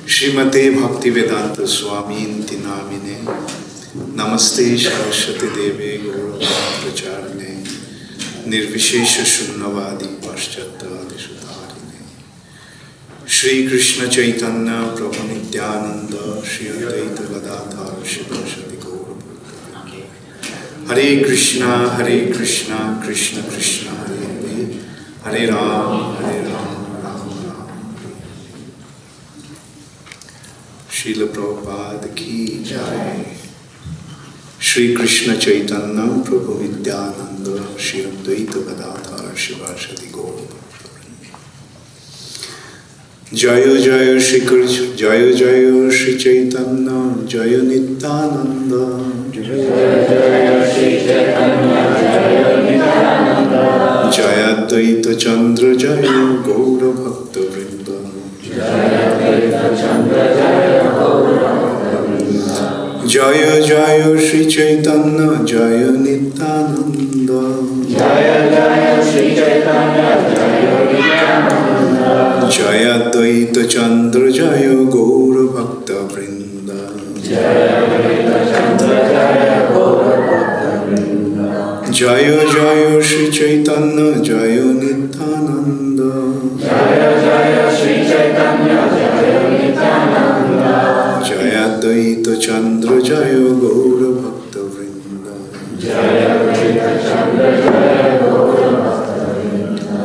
Srimate Bhaktivedanta Swaminti Namine Namaste Saraswati Deve Gauravani Pracharine Nirvishesha Shunnavadi Paschatadi Sudharine Shri Krishna Chaitanya Prabhu Nityananda Shri Advaita Gadadhar Shivasati Gauravani Hare Krishna Krishna Krishna Hare Hare Hare Ram Ram Srila Prabhupada ki jai. Shri Krishna Chaitanya Prabhu Nityananda Shri Advaita Gadadhar Shivasati Gaura Jaya Jaya Shri Krishna Jaya Jaya Shri Chaitanya Jaya Nityananda Jaya Jaya Shri Chaitanya Jaya Nityananda Jaya Advaita Chandra Jaya Gaura Bhakta Vrinda Jaya Advaita Chandra Jaya Gaura Bhakta Vrinda Jaya Jaya Shri Chaitanya Jaya Nityananda Jaya Jaya Shri Chaitanya Jaya Nityananda Jaya Advaita Chandra Jaya Gaura Bhakta Vrinda Jaya Advaita Chandra Jaya Gaura Bhakta Vrinda Jaya Jaya Shri Chaitanya Jaya Nityananda Jaya Jaya Shri Chaitanya Jaya Nityananda Jaya Advaita Chandra Jaya Gaura Bhakta Vrinda Jaya Advaita Chandra Jaya Gaura Bhakta Vrinda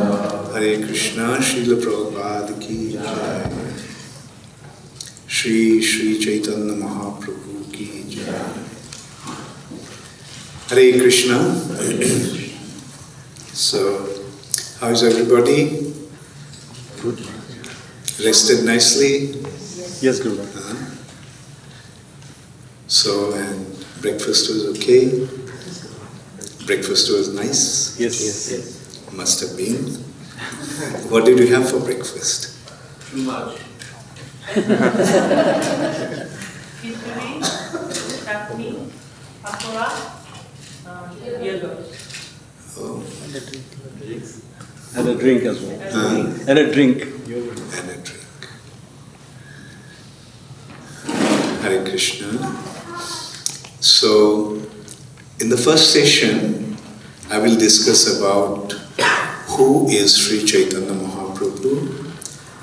Hare Krishna Srila Prabhupada ki jai. Shri Chaitanya Mahaprabhu ki jai. Hare Krishna. So, how is everybody? Good. Rested nicely? Yes, Guru. So, and breakfast was okay? Breakfast was nice? Yes. Must have been. What did you have for breakfast? Too much. Khichdi, chutney, pakora, yogurt. Oh. And a drink as well. And a drink. And a drink. Hare Krishna. So, in the first session, I will discuss about who is Sri Chaitanya Mahaprabhu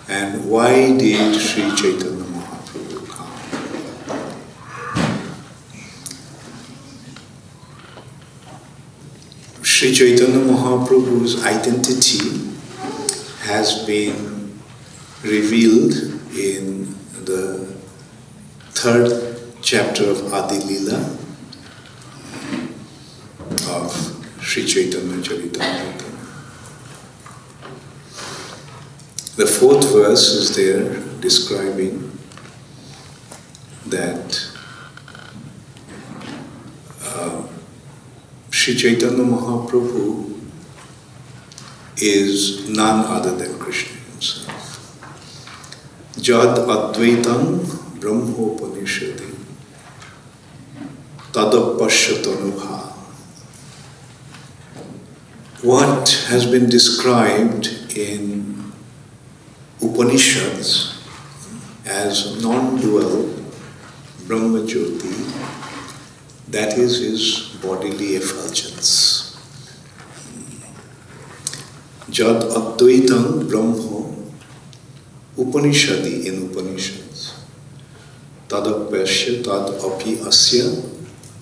and why did Sri Chaitanya Mahaprabhu come. Sri Chaitanya Mahaprabhu's identity has been revealed in the third chapter of Adi Lila of Sri Chaitanya Charitamrita. The fourth verse is there describing that Sri Chaitanya Mahaprabhu is none other than Krishna himself. Jad Advaitam Brahmopanishadi Tadapashyatanubha. What has been described in Upanishads as non-dual Brahma Jyoti, that is his bodily effulgence. Jad Advaitam Brahmo Upanishadi in Upanishads. Tadapashya tad api asya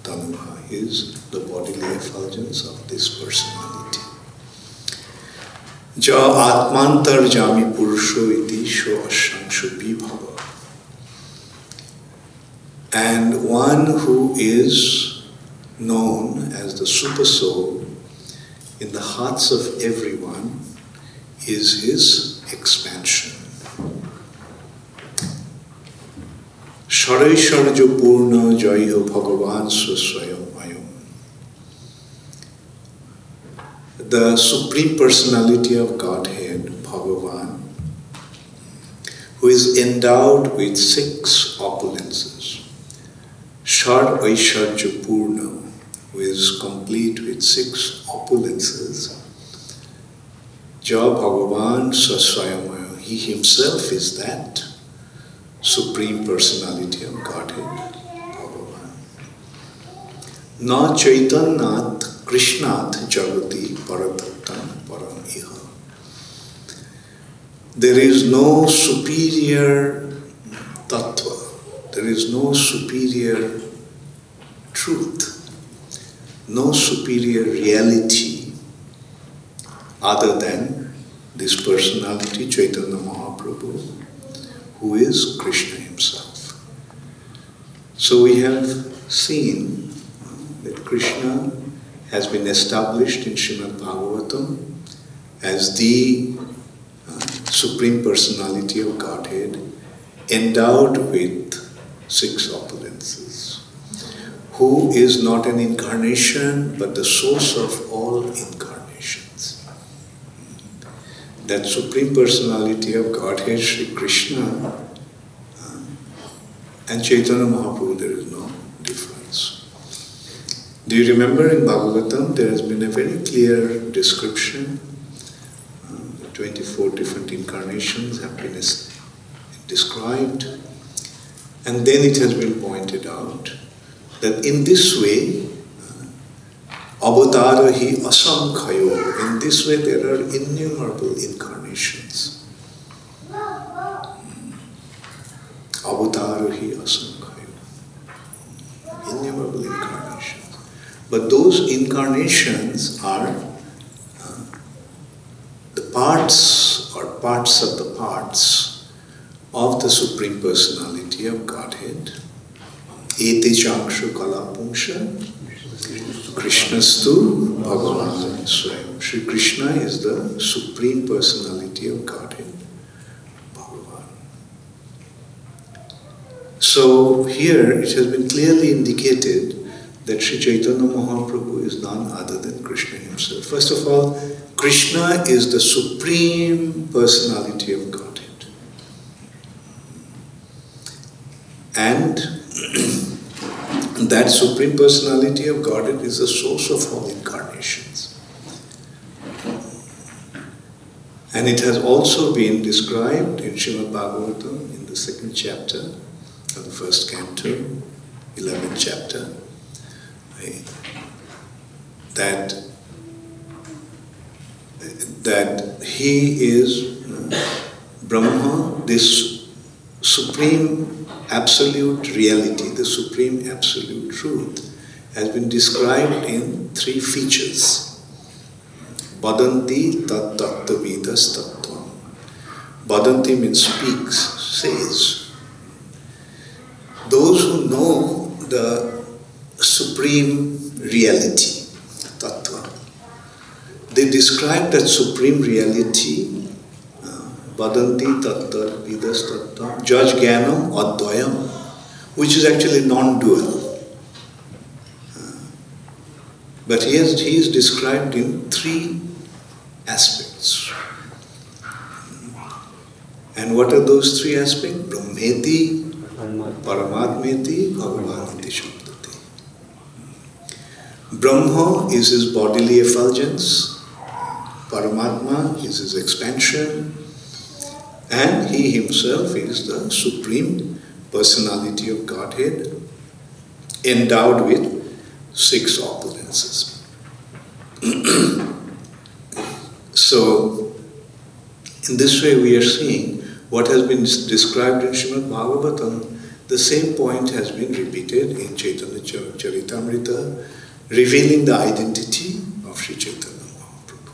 tanuha is the bodily effulgence of this personality. Ja atmantar jami purusho iti sho ashangshu vibhava. And one who is known as the super soul in the hearts of everyone is his expansion. Sharaisharjo Purna Jaiho Bhagavan Swaswayam Ayam. The Supreme Personality of Godhead, Bhagavan, who is endowed with 6 opulences. Shar Aishwarya Purna, who is complete with 6 opulences. Ja Bhagavan Swaswayamaya, he himself is that. Supreme Personality of Godhead, Bhagavan. Na Chaitanyat Krishnat Jagati Paratattam Param Iha. There is no superior tattva, there is no superior truth, no superior reality other than this personality, Chaitanya Mahaprabhu, who is Krishna himself. So we have seen that Krishna has been established in Srimad Bhagavatam as the Supreme Personality of Godhead, endowed with 6 opulences, who is not an incarnation but the source of all incarnations. That Supreme Personality of Godhead, Sri Krishna, and Chaitanya Mahaprabhu, there is no difference. Do you remember in Bhagavatam there has been a very clear description? 24 different incarnations have been described, and then it has been pointed out that in this way, avatara hi asankhayo, in this way there are innumerable incarnations. Avatara hi asankhayo, innumerable incarnations. But those incarnations are the parts or parts of the parts of the Supreme Personality of Godhead. Ete changshu kalapungsha Krishnastu Bhagavan Swayam. Sri Krishna is the Supreme Personality of Godhead, Bhagavan. So here it has been clearly indicated that Sri Chaitanya Mahaprabhu is none other than Krishna himself. First of all, Krishna is the Supreme Personality of Godhead. And that Supreme Personality of Godhead is the source of all incarnations. And it has also been described in Srimad Bhagavatam in the 2nd chapter of the 1st canto, 11th chapter, that he is Brahma, this supreme absolute reality, the supreme absolute truth, has been described in 3 features. Badanti tat tattavidas tattvam. Badanti means speaks, says. Those who know the supreme reality, tattva, they describe that supreme reality, Badanti tattar vidas tattam, judge jnanam advayam, which is actually non-dual. But he is described in 3 aspects. And what are those 3 aspects? Brahmeti, Paramatmeti, Bhagavaniti Shabdati. Brahma is his bodily effulgence, Paramatma is his expansion, and he himself is the Supreme Personality of Godhead, endowed with 6 opulences. So, in this way we are seeing what has been described in Srimad Bhagavatam. The same point has been repeated in Chaitanya Charitamrita, revealing the identity of Sri Chaitanya Mahaprabhu.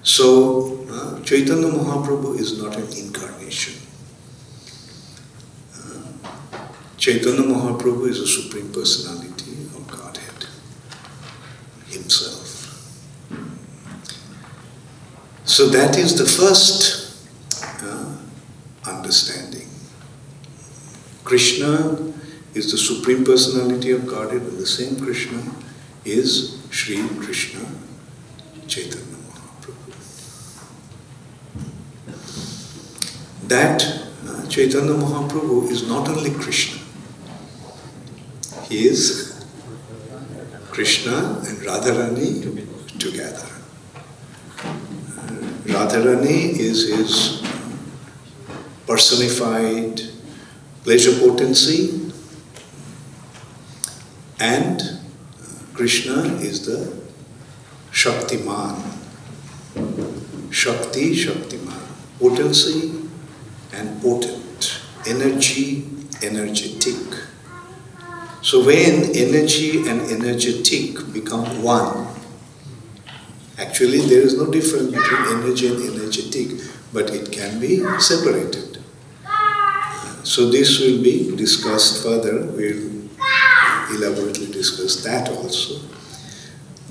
So, Chaitanya Mahaprabhu is not an incarnation. Chaitanya Mahaprabhu is a Supreme Personality of Godhead himself. So that is the first understanding. Krishna is the Supreme Personality of Godhead, and the same Krishna is Sri Krishna Chaitanya Mahaprabhu. That Chaitanya Mahaprabhu is not only Krishna, he is Krishna and Radharani together. Radharani is his personified pleasure potency, and Krishna is the Shaktiman. Shakti, Shaktiman. Potency and potent. Energy, energetic. So when energy and energetic become one, actually there is no difference between energy and energetic, but it can be separated. So this will be discussed further. We'll elaborately discuss that also.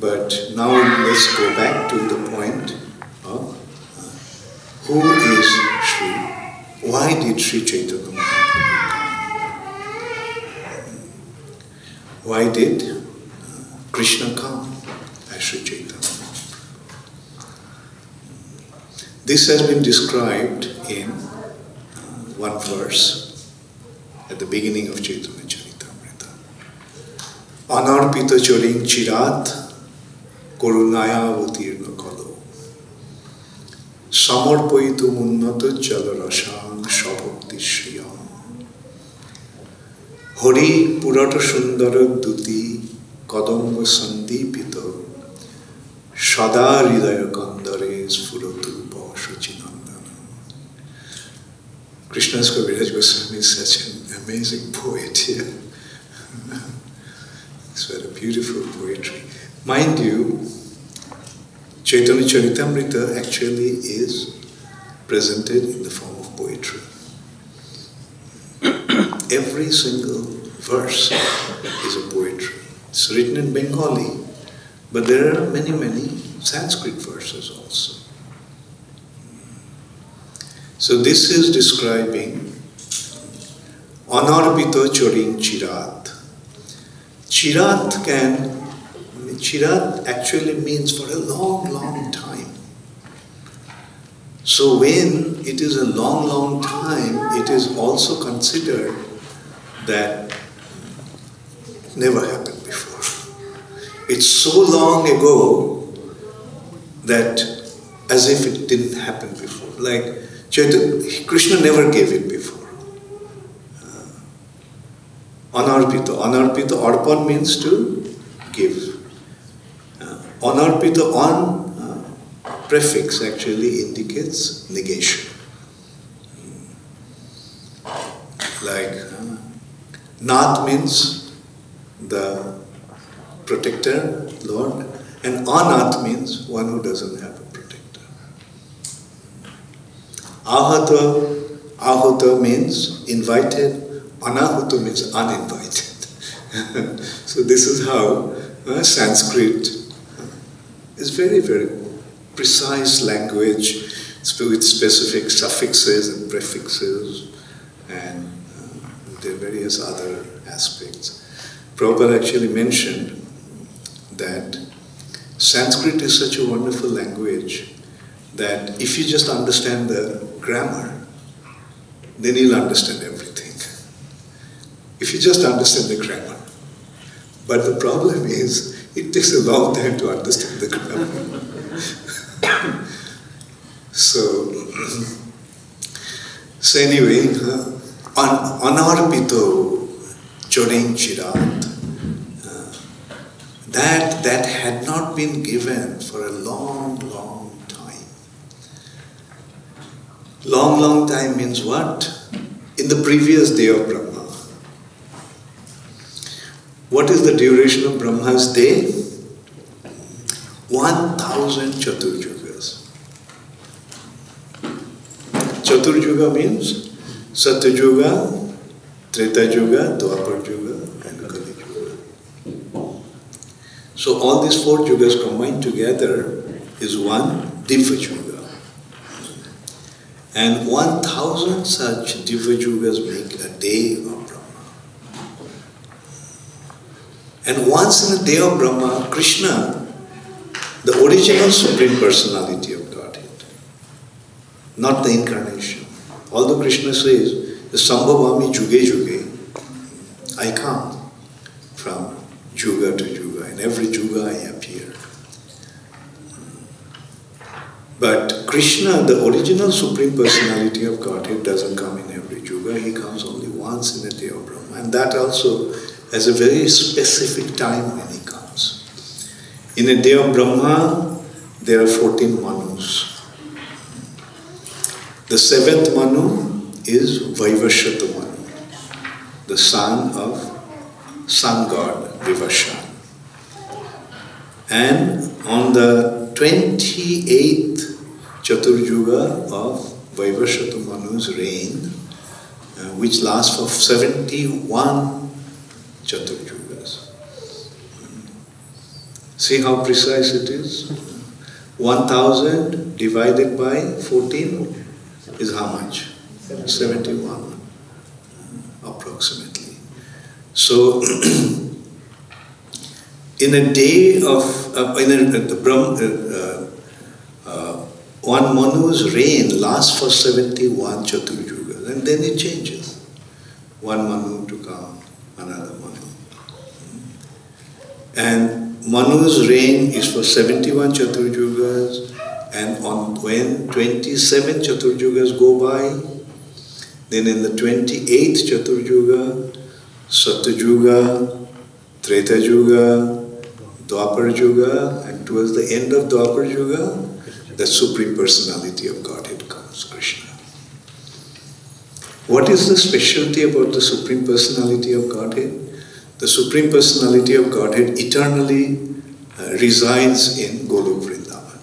But now let's go back to the point of who is Sri? Why did Sri Chaitanya Mahaprabhu come? Why did Krishna come as Sri Chaitanya? This has been described in one verse at the beginning of Chaitanya Charitamrita. Anarpita charing chirat করুণায়া অতীর্ণ কল সমর্পয়িতুম উন্নত জলরসাং স্বভক্তি শ্রিয়ম হরি পুরট সুন্দর দ্যুতি কদম্ব সন্দীপিত সদা হৃদয় কন্দরে স্ফুরতূপ Shachinandan. Krishna's Kaviraj Goswami is such an amazing poet here. It's very beautiful poetry. Mind you, Chaitanya Charitamrita actually is presented in the form of poetry. Every single verse is a poetry. It's written in Bengali, but there are many, many Sanskrit verses also. So this is describing Anarpita Charing Chirat. Chirat actually means for a long, long time. So when it is a long, long time, it is also considered that it never happened before. It's so long ago that as if it didn't happen before. Like Krishna never gave it before. Anarpita. Anarpita, arpan means to give. Anarpita, on prefix actually indicates negation. Like Nath means the protector, Lord, and Anath means one who doesn't have a protector. Ahuta means invited, Anahuta means uninvited. So this is how Sanskrit is very, very precise language with specific suffixes and prefixes and there are various other aspects. Prabhupada actually mentioned that Sanskrit is such a wonderful language that if you just understand the grammar, then you'll understand everything. If you just understand the grammar. But the problem is, it takes a long time to understand the grammar. So anyway, Anarpito Charing Chirat, that had not been given for a long, long time. Long, long time means what? In the previous day of Brahma. What is the duration of Brahma's day? 1000 Chaturjugas. Chaturjuga means Satyajuga, Tretajuga, Dwaparjuga, and Kali Yuga. So all these 4 Jugas combined together is one Divajuga. And 1000 such Divajugas make a day of Brahma. And once in a day of Brahma, Krishna, the original Supreme Personality of Godhead, not the incarnation. Although Krishna says, the Sambhavami Juge Juge, I come from Juga to Juga, in every Juga I appear. But Krishna, the original Supreme Personality of Godhead, doesn't come in every yuga. He comes only once in a day of Brahma. And that also has a very specific time when he comes. In a day of Brahma, there are 14 Manus. The seventh Manu is Vaivashata Manu, the son of sun god Vivashan. And on the 28th Chaturjuga of Vaivashata Manu's reign, which lasts for 71 Chaturjugas. See how precise it is? 1000 divided by 14 is how much? 71, approximately. So, in a day of, one Manu's reign lasts for 71 Chaturjugas, and then it changes. One Manu to come, another Manu. And Manu's reign is for 71 Chaturjugas, and when 27 Chaturjugas go by, then in the 28th Chaturjuga, Satyuga, Treta Yuga, Dwapar Yuga, and towards the end of Dwapar Yuga, the Supreme Personality of Godhead comes, Krishna. What is the specialty about the Supreme Personality of Godhead? The Supreme Personality of Godhead eternally resides in Golok Vrindavan.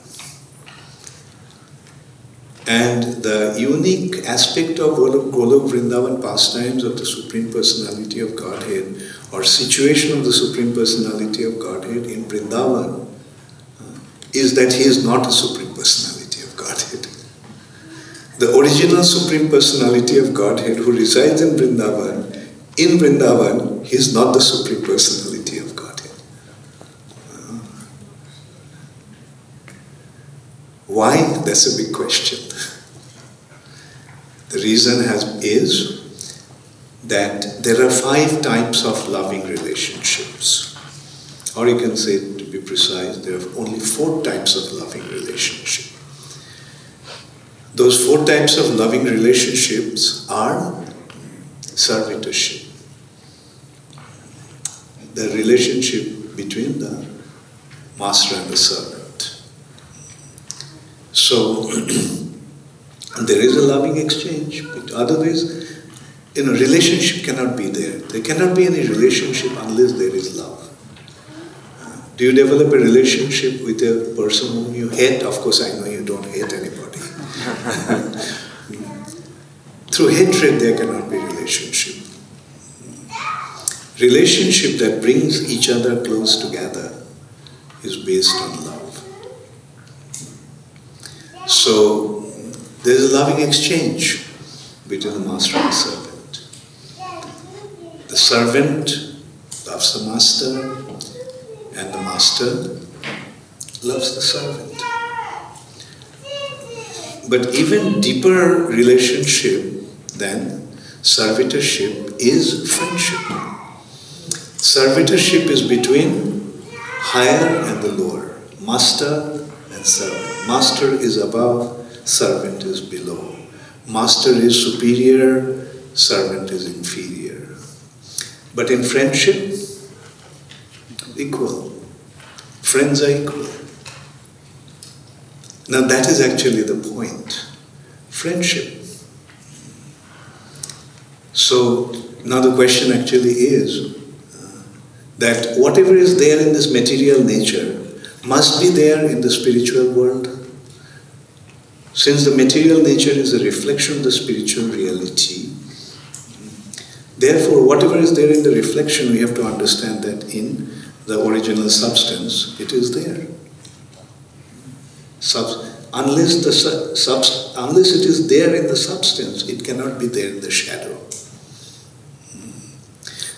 And the unique aspect of Golok Vrindavan pastimes of the Supreme Personality of Godhead, or situation of the Supreme Personality of Godhead in Vrindavan, is that he is not a Supreme Personality of Godhead. The original Supreme Personality of Godhead who resides in Vrindavan, he is not the Supreme Personality of Godhead. Why? That's a big question. The reason is that there are 5 types of loving relationships. Or you can say, to be precise, there are only 4 types of loving relationship. Those 4 types of loving relationships are servitorship, the relationship between the master and the servant. So, there is a loving exchange, but otherwise, relationship cannot be there. There cannot be any relationship unless there is love. Do you develop a relationship with a person whom you hate? Of course, I know you don't hate anybody. Through hatred, there cannot be relationship. Relationship that brings each other close together is based on love. So, there is a loving exchange between the master and the servant. The servant loves the master, and the master loves the servant. But even deeper relationship than servitorship is friendship. Servitorship is between higher and the lower, master and servant. Master is above, servant is below. Master is superior, servant is inferior. But in friendship, equal. Friends are equal. Now that is actually the point. Friendship. So now the question actually is that whatever is there in this material nature must be there in the spiritual world. Since the material nature is a reflection of the spiritual reality, therefore whatever is there in the reflection, we have to understand that in the original substance, it is there. Unless it is there in the substance, it cannot be there in the shadow.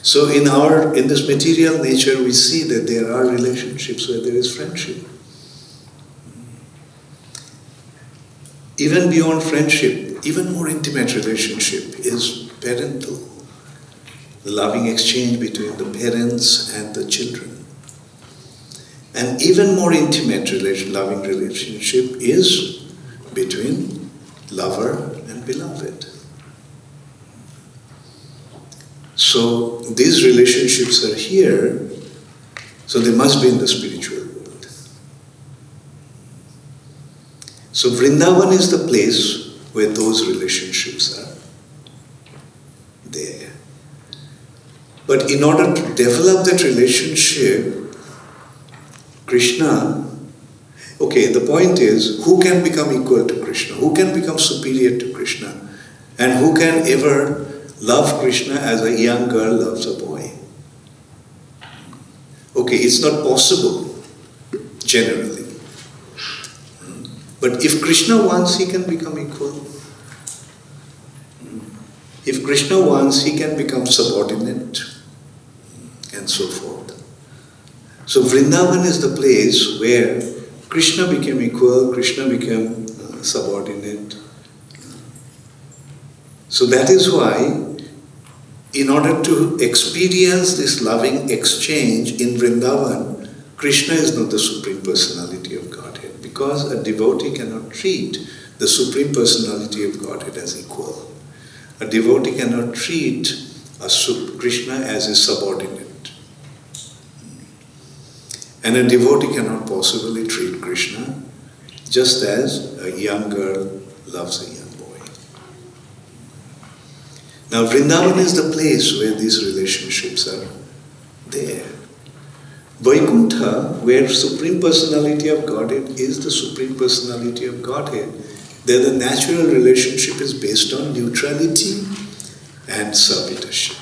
So in this material nature, we see that there are relationships where there is friendship. Even beyond friendship, even more intimate relationship is parental. The loving exchange between the parents and the children. And even more intimate loving relationship is between lover and beloved. So these relationships are here, so they must be in the spiritual world. So Vrindavan is the place where those relationships are there. But in order to develop that relationship, Krishna, okay, the point is, who can become equal to Krishna? Who can become superior to Krishna? And who can ever love Krishna as a young girl loves a boy? Okay, it's not possible, generally. But if Krishna wants, he can become equal. If Krishna wants, he can become subordinate, and so forth. So Vrindavan is the place where Krishna became equal, Krishna became subordinate. So that is why, in order to experience this loving exchange in Vrindavan, Krishna is not the Supreme Personality of Godhead, because a devotee cannot treat the Supreme Personality of Godhead as equal. A devotee cannot treat Krishna as his subordinate. And a devotee cannot possibly treat Krishna just as a young girl loves a young boy. Now Vrindavan is the place where these relationships are there. Vaikuntha, where Supreme Personality of Godhead is the Supreme Personality of Godhead, there the natural relationship is based on neutrality and servitorship.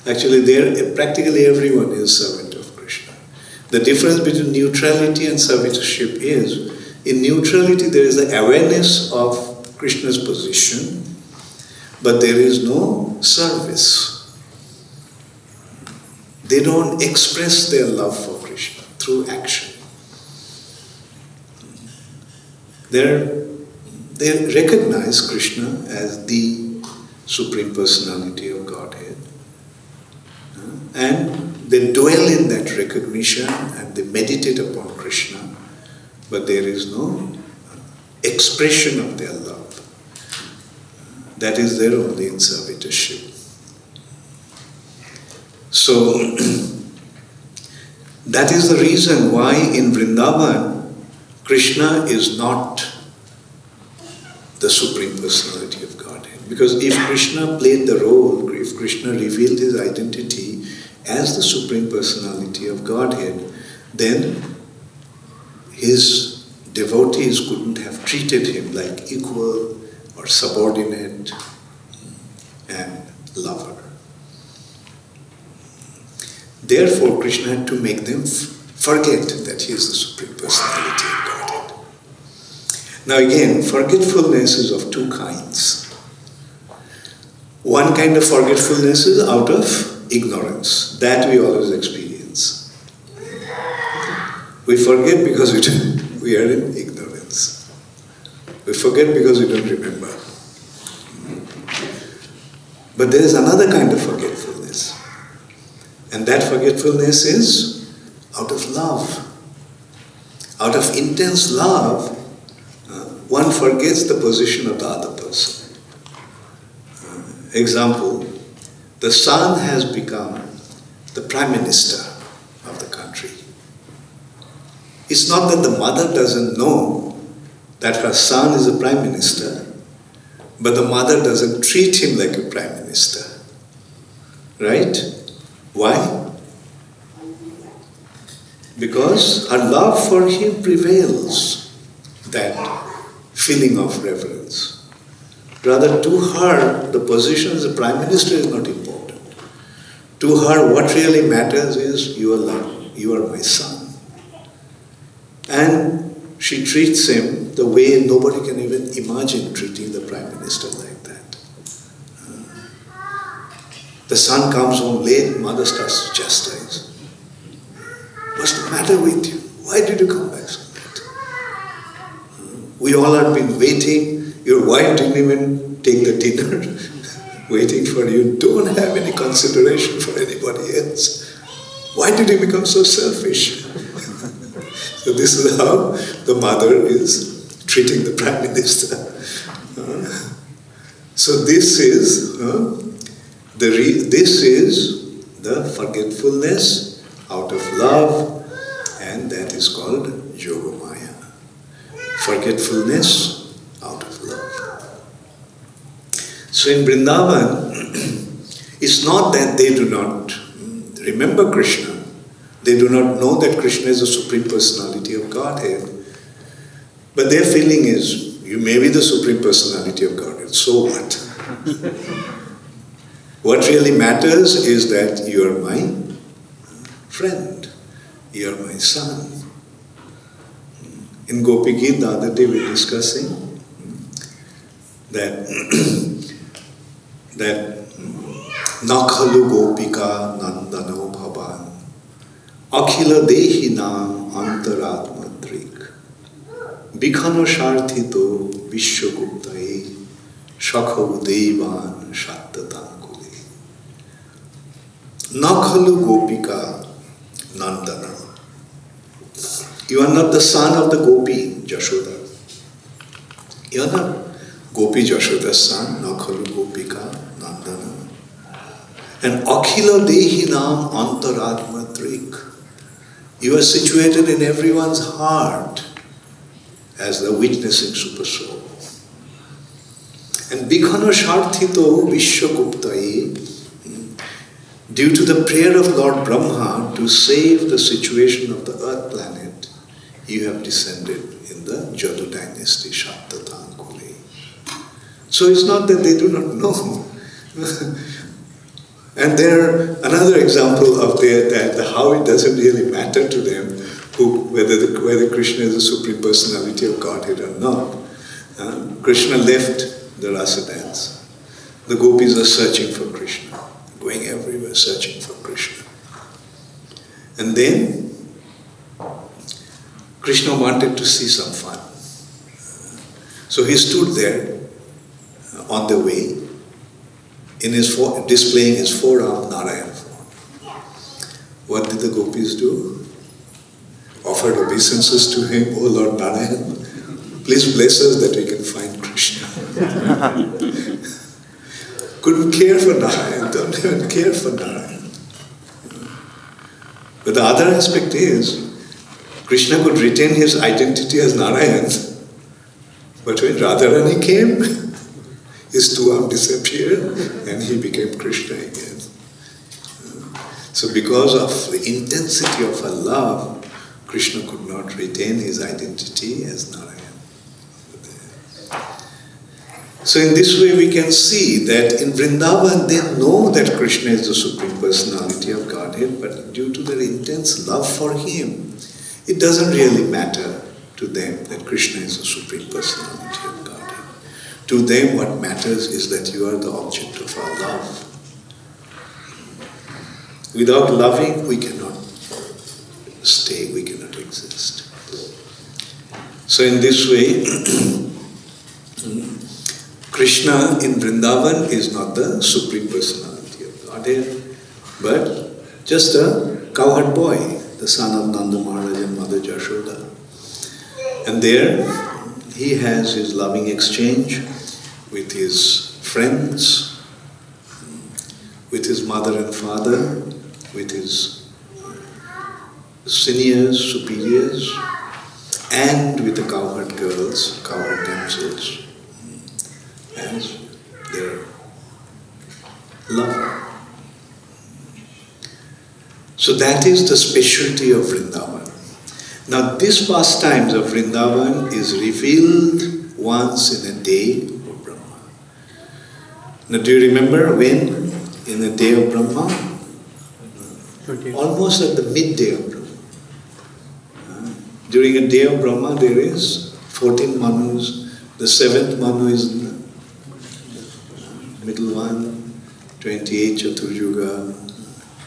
Actually, there practically everyone is servant of Krishna. The difference between neutrality and servitorship is, in neutrality there is the awareness of Krishna's position, but there is no service. They don't express their love for Krishna through action. They recognize Krishna as the Supreme Personality of Godhead. And they dwell in that recognition and they meditate upon Krishna, but there is no expression of their love. That is there only in servitorship. So, that is the reason why in Vrindavan, Krishna is not the Supreme Personality of Godhead. Because if Krishna played the role, if Krishna revealed his identity as the Supreme Personality of Godhead, then his devotees couldn't have treated him like equal or subordinate and lover. Therefore, Krishna had to make them forget that he is the Supreme Personality of Godhead. Now again, forgetfulness is of two kinds. One kind of forgetfulness is out of ignorance. That we always experience. We forget because we are in ignorance. We forget because we don't remember. But there is another kind of forgetfulness. And that forgetfulness is out of love. Out of intense love, one forgets the position of the other person. Example, the son has become the prime minister of the country. It's not that the mother doesn't know that her son is a prime minister, but the mother doesn't treat him like a prime minister. Right? Why? Because her love for him prevails that feeling of reverence. Rather, to her, the position as a prime minister is not important. To her, what really matters is you are my son. And she treats him the way nobody can even imagine treating the prime minister like that. The son comes home late, mother starts to chastise. What's the matter with you? Why did you come back so late? We all have been waiting. Your wife didn't even take the dinner, waiting for you. Don't have any consideration for anybody else. Why did you become so selfish? So this is how the mother is treating the Prime Minister. So this is the forgetfulness out of love, and that is called Yogamaya. Forgetfulness out of love. So in Vrindavan, it's not that they do not remember Krishna. They do not know that Krishna is the Supreme Personality of Godhead. But their feeling is, you may be the Supreme Personality of Godhead, so what? What really matters is that you are my friend. You are my son. In Gopi Geet the other day we were discussing that Nakhalu Gopika Nandano Bhavan Akhila Dehinam Antaratmadrik Bikhano Sharthito Vishwaguptae Shakhav Devan Shattatankule Nakhalu Gopika Nandana. You are not the son of the Gopi, Jashoda. You are not Gopi Jashoda's son, Nakhalu Gopika Nandana. And Akhila Dehinam Antaratmatrik. You are situated in everyone's heart as the witnessing super soul. And Bikhano Sharthito Vishwaguptae, due to the prayer of Lord Brahma to save the situation of the earth planet, you have descended in the Jadu dynasty, Shattatankule. So it's not that they do not know. And there, another example of that how it doesn't really matter to them whether Krishna is the Supreme Personality of Godhead or not. Krishna left the rasa dance. The gopis are searching for Krishna, going everywhere searching for Krishna. And then Krishna wanted to see some fun. So he stood there on the way, displaying his forearm, Narayan form. What did the gopis do? Offered obeisances to him, "Oh Lord Narayan, please bless us that we can find Krishna." Couldn't care for Narayan, don't even care for Narayan. But the other aspect is, Krishna could retain his identity as Narayan, but when Radharani came, his two arms disappeared and he became Krishna again. So because of the intensity of her love, Krishna could not retain his identity as Narayan. So in this way we can see that in Vrindavan they know that Krishna is the Supreme Personality of Godhead, but due to their intense love for him, it doesn't really matter to them that Krishna is the Supreme Personality of Godhead. To them what matters is that you are the object of our love. Without loving, we cannot stay, we cannot exist. So in this way, Krishna in Vrindavan is not the Supreme Personality of Godhead, but just a cowherd boy, the son of Nanda Maharaj and Mother Jashoda. And there he has his loving exchange with his friends, with his mother and father, with his seniors, superiors, and with the cowherd girls, cowherd damsels, as their lover. So that is the specialty of Vrindavan. Now this pastimes of Vrindavan is revealed once in a day of Brahma. Now do you remember when? In the day of Brahma? Almost at the midday of Brahma. During a day of Brahma there is 14 Manus. The 7th Manu is the middle one, 28 Chaturjuga,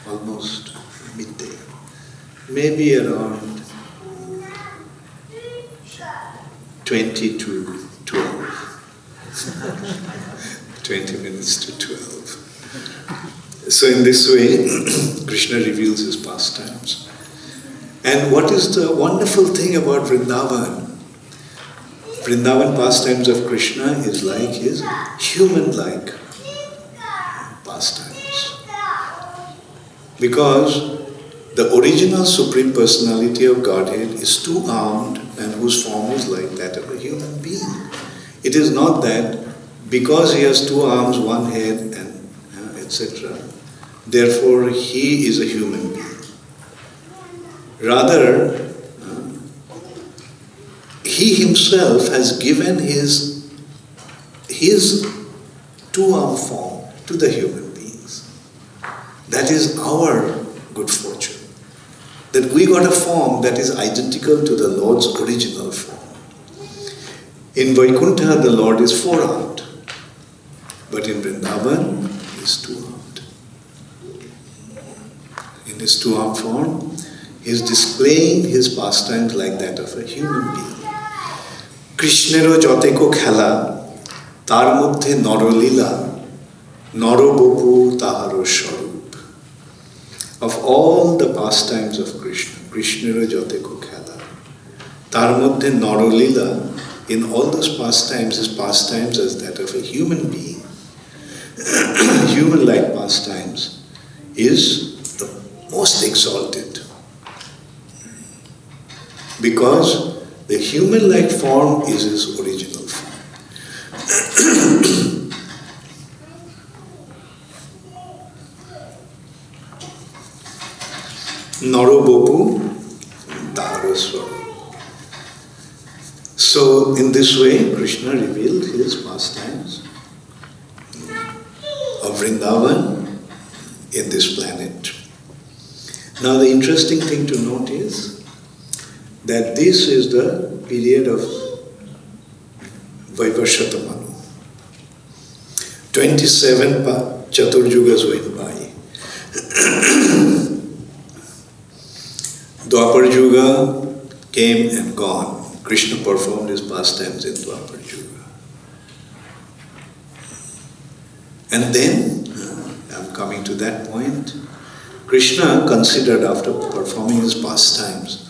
almost midday. Maybe around 20 to 12. 20 minutes to 12. So in this way, Krishna reveals his pastimes. And what is the wonderful thing about Vrindavan? Vrindavan pastimes of Krishna is like his human-like pastimes. Because the original Supreme Personality of Godhead is two-armed and whose form is like that of a human being. It is not that because he has two arms, one head, and etc., therefore he is a human being. Rather, he himself has given his two-arm form to the human beings. That is our good fortune. That we got a form that is identical to the Lord's original form. In Vaikuntha, the Lord is four-armed, but in Vrindavan, he is two-armed. In his two-armed form, he is displaying his pastimes like that of a human being. Krishnero joteko khela, tar moddhe narolila, narobopu taharo swarup. Of all the pastimes of Krishna, Krishnero joteko khela, tar moddhe narolila, in all those pastimes, his pastimes as that of a human being, human-like pastimes, is the most exalted. Because the human-like form is his original form. Narobopu Dharaswarup. So, in this way, Krishna revealed his pastimes of Vrindavan in this planet. Now, the interesting thing to note is that this is the period of Vaivashatamanu. 27 Chaturjugas went by. Dwapar Yuga came and gone. Krishna performed his pastimes in Dwapar Yuga. And then, I'm coming to that point, Krishna considered after performing his pastimes,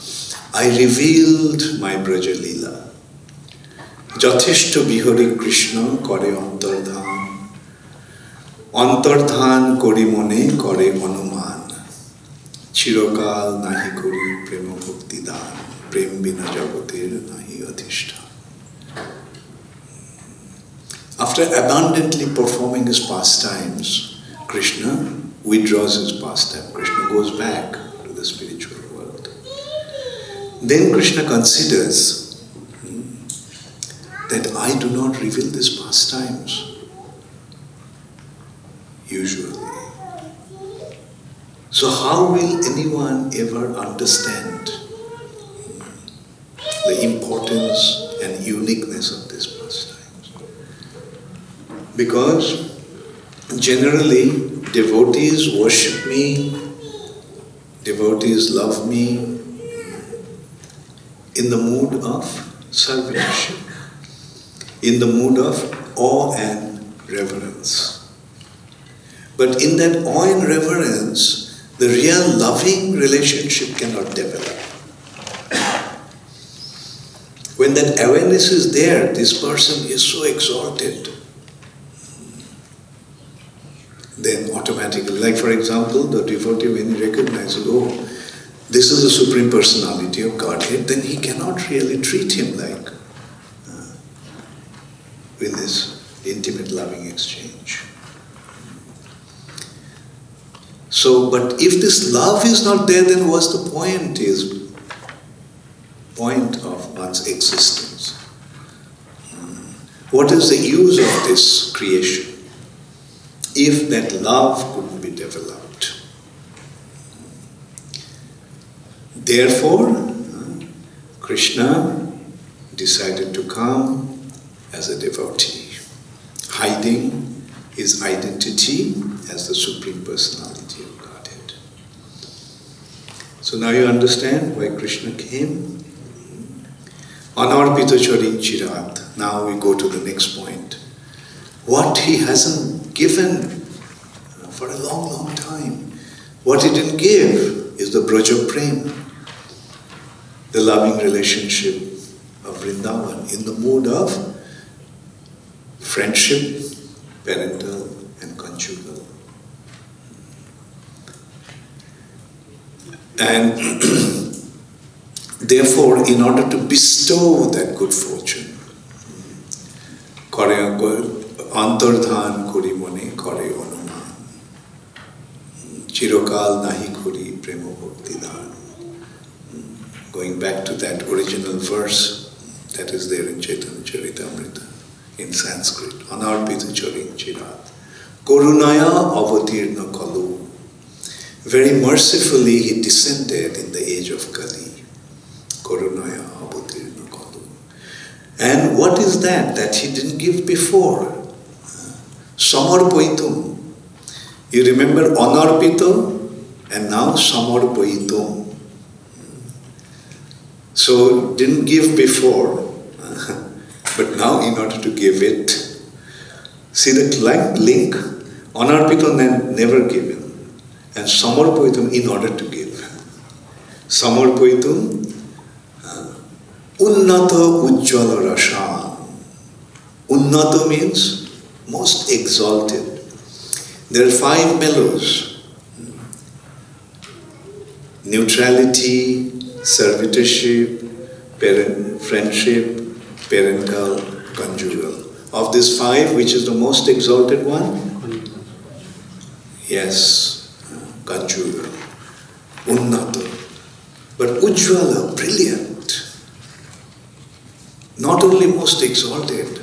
I revealed my Braja Leela. Jatheshto bihari Krishna kore antardhan. Antardhan kori mone kore anuman. Chirokal nahi kori prema bhakti dan. Prem bina jagoter nahi adhishthan. After abundantly performing his pastimes, Krishna withdraws his pastime. Krishna goes back to the spiritual world. Then Krishna considers that I do not reveal these pastimes usually. So how will anyone ever understand the importance and uniqueness of these pastimes? Because generally devotees worship me, devotees love me in the mood of servitorship, in the mood of awe and reverence. But in that awe and reverence, the real loving relationship cannot develop. When that awareness is there, this person is so exalted, then automatically, like for example, the devotee when he recognizes, oh, this is the Supreme Personality of Godhead, then he cannot really treat him like in this intimate loving exchange. So, but if this love is not there, then what's the point of one's existence? What is the use of this creation if that love couldn't be developed? Therefore, Krishna decided to come as a devotee, hiding his identity as the Supreme Personality of Godhead. So now you understand why Krishna came. Anarpita chari chirat. Now we go to the next point. What he hasn't given for a long, long time, what he didn't give is the Braja Prem, the loving relationship of Vrindavan in the mood of friendship, parental and conjugal. And therefore, in order to bestow that good fortune, antardhan kori mone kore anuman, chirokal nahi kori prema bhakti dhan. Going back to that original verse that is there in Chaitanya Charitamrita in Sanskrit, anarpita charin chirat, korunaya avatirna kalu. Very mercifully he descended in the age of Kali. Korunaya avatirna kalu. And what is that he didn't give before? Samarpaitum. You remember anarpita and now samarpaitum. So didn't give before, but now in order to give it, see the link, anarpita never given, and samarpaitum in order to give. Samarpaitum, unnata ujjvala rashan. Unnata means most exalted. There are 5 mellows: neutrality, servitorship, friendship, parental, conjugal. Of these 5, which is the most exalted one? Yes, conjugal, unnata. But ujjvala, brilliant. Not only most exalted,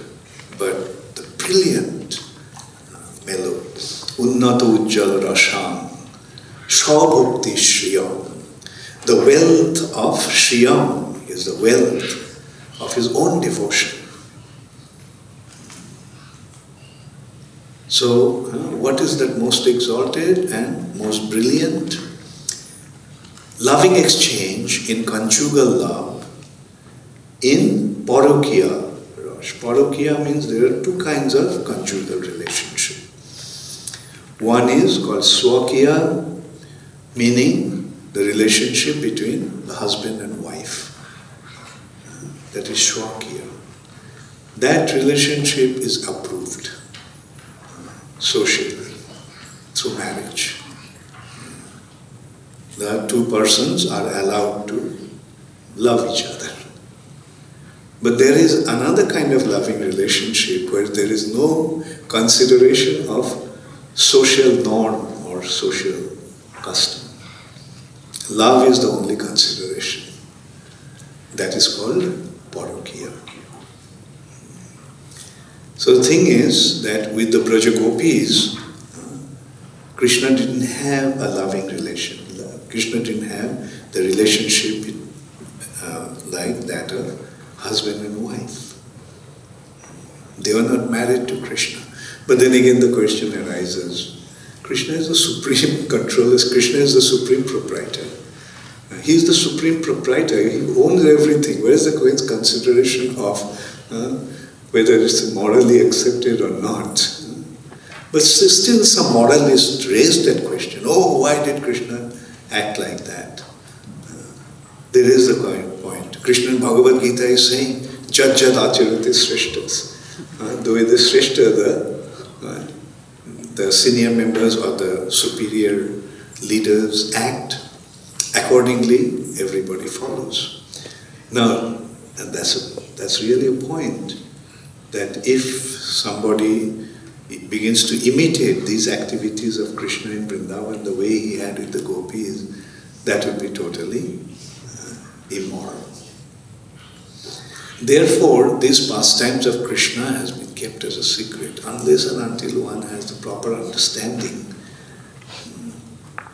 but the brilliant mellow. Unnata ujjvala rasham, shabhakti shriyam. The wealth of Shriyam is the wealth of his own devotion. So, what is that most exalted and most brilliant? Loving exchange in conjugal love in parokia. Parokia means there are 2 kinds of conjugal relationship. One is called swakiya, meaning the relationship between the husband and wife. That is Shwakiya. That relationship is approved socially through marriage. The 2 persons are allowed to love each other. But there is another kind of loving relationship where there is no consideration of social norm or social custom. Love is the only consideration. That is called parokia. So the thing is that with the Braja Gopis, Krishna didn't have a loving relation. Krishna didn't have the relationship like that of husband and wife. They were not married to Krishna. But then again the question arises, Krishna is the supreme controller, Krishna is the supreme proprietor. He is the supreme proprietor, he owns everything. Where is the consideration of whether it's morally accepted or not? But still some moralists raised that question. Oh, why did Krishna act like that? There is a point. Krishna in Bhagavad Gita is saying, Jad Jad Acharati Srishtas. The way the Srishta, the senior members or the superior leaders act, accordingly everybody follows. Now, and that's really a point, that if somebody begins to imitate these activities of Krishna in Vrindavan the way he had with the gopis, that would be totally immoral. Therefore, these pastimes of Krishna has been kept as a secret unless and until one has the proper understanding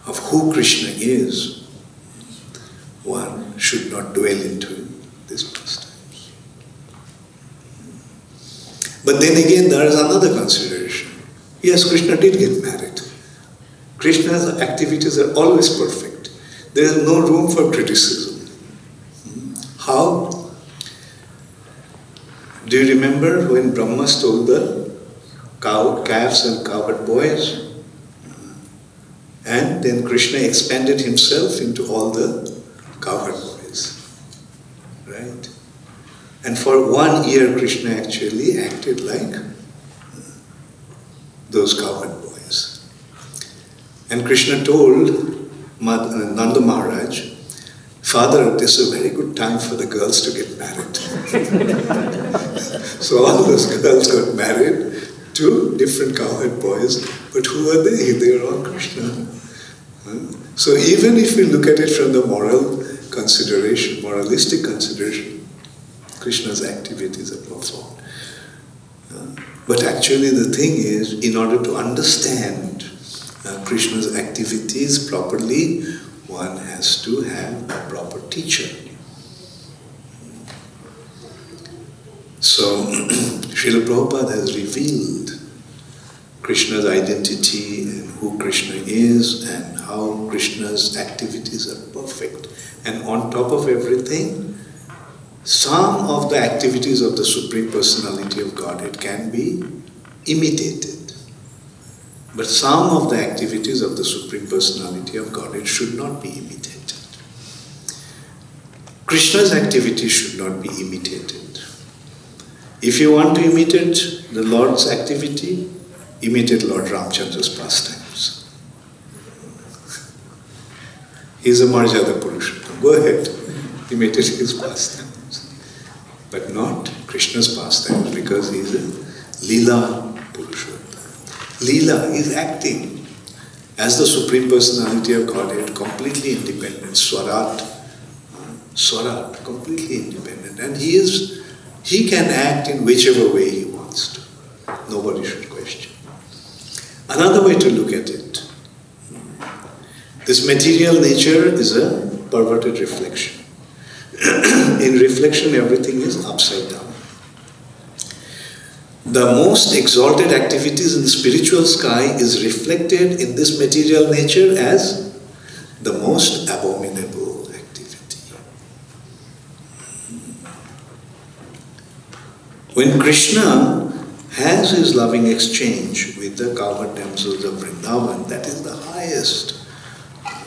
of who Krishna is. One should not dwell into these pastimes. But then again, there is another consideration. Yes, Krishna did get married. Krishna's activities are always perfect. There is no room for criticism. How? Do you remember when Brahma stole the calves and cowherd boys? And then Krishna expanded himself into all the cowherd boys. Right? And for 1 year, Krishna actually acted like those cowherd boys. And Krishna told Nanda Maharaj, "Father, this is a very good time for the girls to get married." So all those girls got married to different cowherd boys, but who are they? They are all Krishna. So even if we look at it from the moralistic consideration, Krishna's activities are performed. But actually the thing is, in order to understand Krishna's activities properly, one has to have a proper teacher. So Srila Prabhupada has revealed Krishna's identity and who Krishna is and how Krishna's activities are perfect. And on top of everything, some of the activities of the Supreme Personality of Godhead can be imitated. But some of the activities of the Supreme Personality of Godhead should not be imitated. Krishna's activities should not be imitated. If you want to imitate the Lord's activity, imitate Lord Ramchandra's pastimes. He is a Marjada Purushottam. Go ahead, imitate his pastimes. But not Krishna's pastimes, because he is a Leela Purushottam. Leela is acting as the Supreme Personality of Godhead, completely independent, Swarat, completely independent. And he can act in whichever way he wants to. Nobody should question. Another way to look at it, this material nature is a perverted reflection. In reflection, everything is upside down. The most exalted activities in the spiritual sky is reflected in this material nature as the most abominable activity. When Krishna has his loving exchange with the cowherd damsels of Vrindavan, that is the highest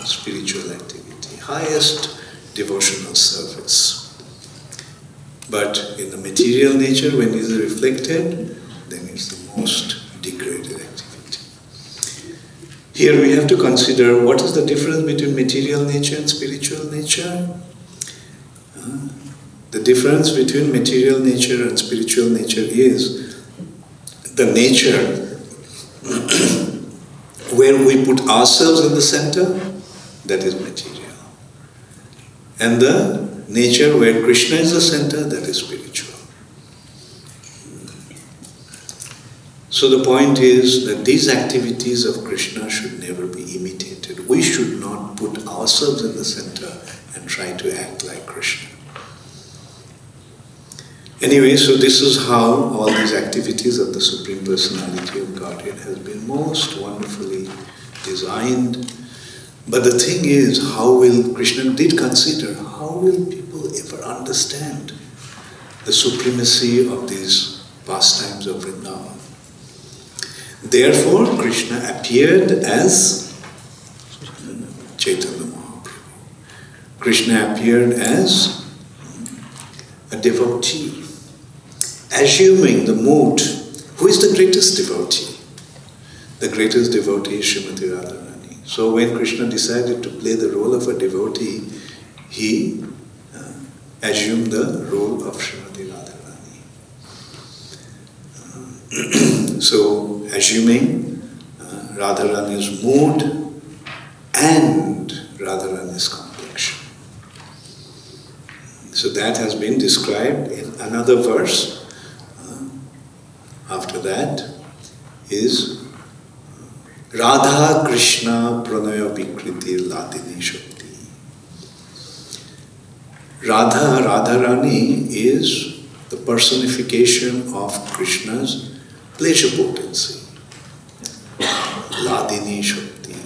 spiritual activity, highest devotional service. But in the material nature, when it is reflected, then it's the most degraded activity. Here we have to consider what is the difference between material nature and spiritual nature. The difference between material nature and spiritual nature is the nature where we put ourselves in the center, that is material. And the nature where Krishna is the center, that is spiritual. So the point is that these activities of Krishna should never be imitated. We should not put ourselves in the center and try to act like Krishna. Anyway, so this is how all these activities of the Supreme Personality of Godhead has been most wonderfully designed. But the thing is, how will Krishna did consider, how will people ever understand the supremacy of these pastimes of Vrindavan? Therefore, Krishna appeared as Chaitanya Mahaprabhu. Krishna appeared as a devotee, assuming the mood. Who is the greatest devotee? The greatest devotee is Srimati Radharani. So when Krishna decided to play the role of a devotee, he assumed the role of Srimati Radharani. So assuming Radharani's mood and Radharani's complexion. So that has been described in another verse. After that is Radha Krishna Pranaya Vikriti Ladini Shakti. Radharani is the personification of Krishna's pleasure potency. Ladini Shakti.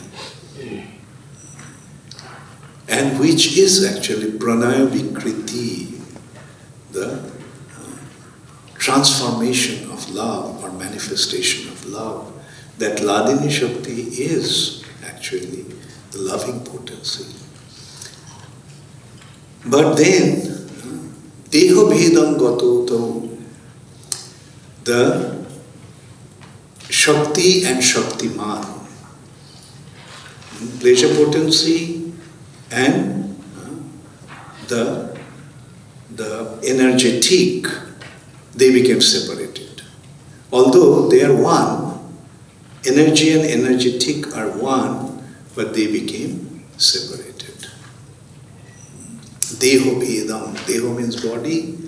And which is actually Pranaya Vikriti, the transformation of love or manifestation of love. That Ladini Shakti is actually the loving potency. But then, Deho bhedam gato, the Shakti and Shaktiman, pleasure potency and the energetic, they became separated. Although they are one, energy and energetic are one, but they became separated. Deho bhedam. Deho means body,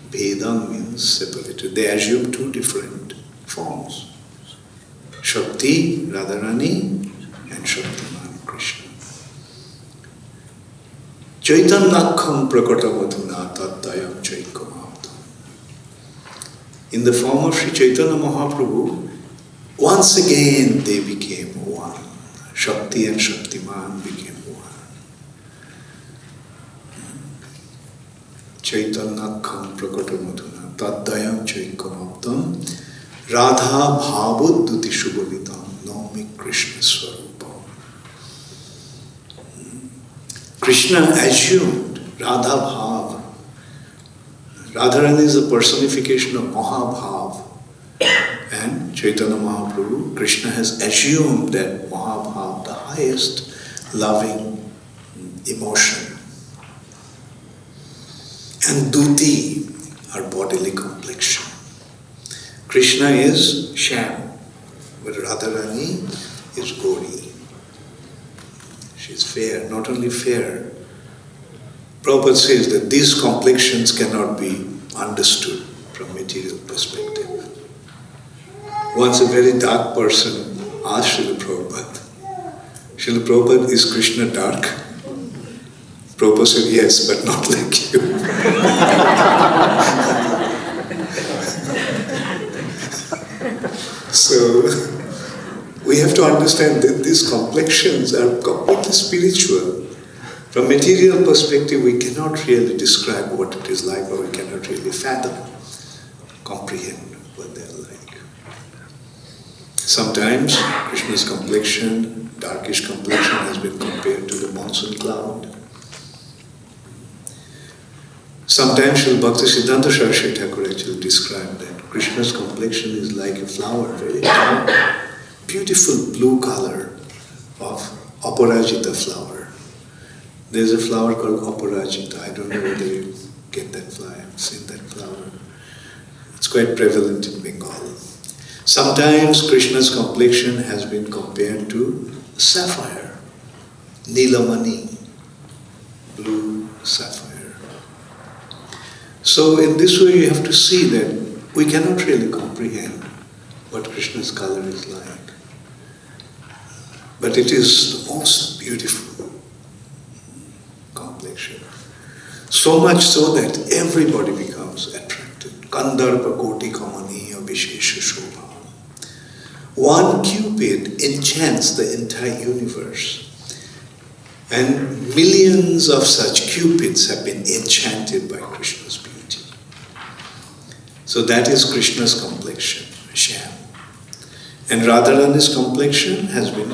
bhedam means separated. They assume two different forms. Shakti, Radharani, and Shaktiman, Krishna. Chaitanyakkham prakatamadhuna tattayam chaikamavtam. In the form of Sri Chaitanya Mahaprabhu, once again they became one. Shakti and Shaktiman became one. Chaitanyakkham prakatamadhuna tattayam chaikamavtam Radha bhavaduti shubhavitam naumi Krishna swarupam. Krishna assumed Radha Bhav. Radharani is a personification of Mahabhav. And Chaitanya Mahaprabhu, Krishna has assumed that Mahabhav, the highest loving emotion. And Duti, our bodily complexion. Krishna is Shyam, but Radharani is Gauri. She's fair, not only fair. Prabhupada says that these complexions cannot be understood from material perspective. Once a very dark person asked Srila Prabhupada, is Krishna dark? Prabhupada said, yes, but not like you. So, we have to understand that these complexions are completely spiritual. From material perspective, we cannot really describe what it is like, or we cannot really fathom, comprehend what they are like. Sometimes Krishna's complexion, darkish complexion, has been compared to the monsoon cloud. Sometimes Srila Bhaktisiddhanta Saraswati Thakur actually described that Krishna's complexion is like a flower, very dark, beautiful blue color of Aparajita flower. There's a flower called Aparajita. I don't know whether you get that flower. I've seen that flower. It's quite prevalent in Bengal. Sometimes Krishna's complexion has been compared to sapphire, Nilamani, blue sapphire. So in this way you have to see that we cannot really comprehend what Krishna's color is like. But it is the most beautiful complexion. So much so that everybody becomes attracted. Kandarpa koti kamaniya vishesha shobha. One Cupid enchants the entire universe. And millions of such Cupids have been enchanted by Krishna's beauty. So that is Krishna's complexion, Shyam. And Radharani's complexion has been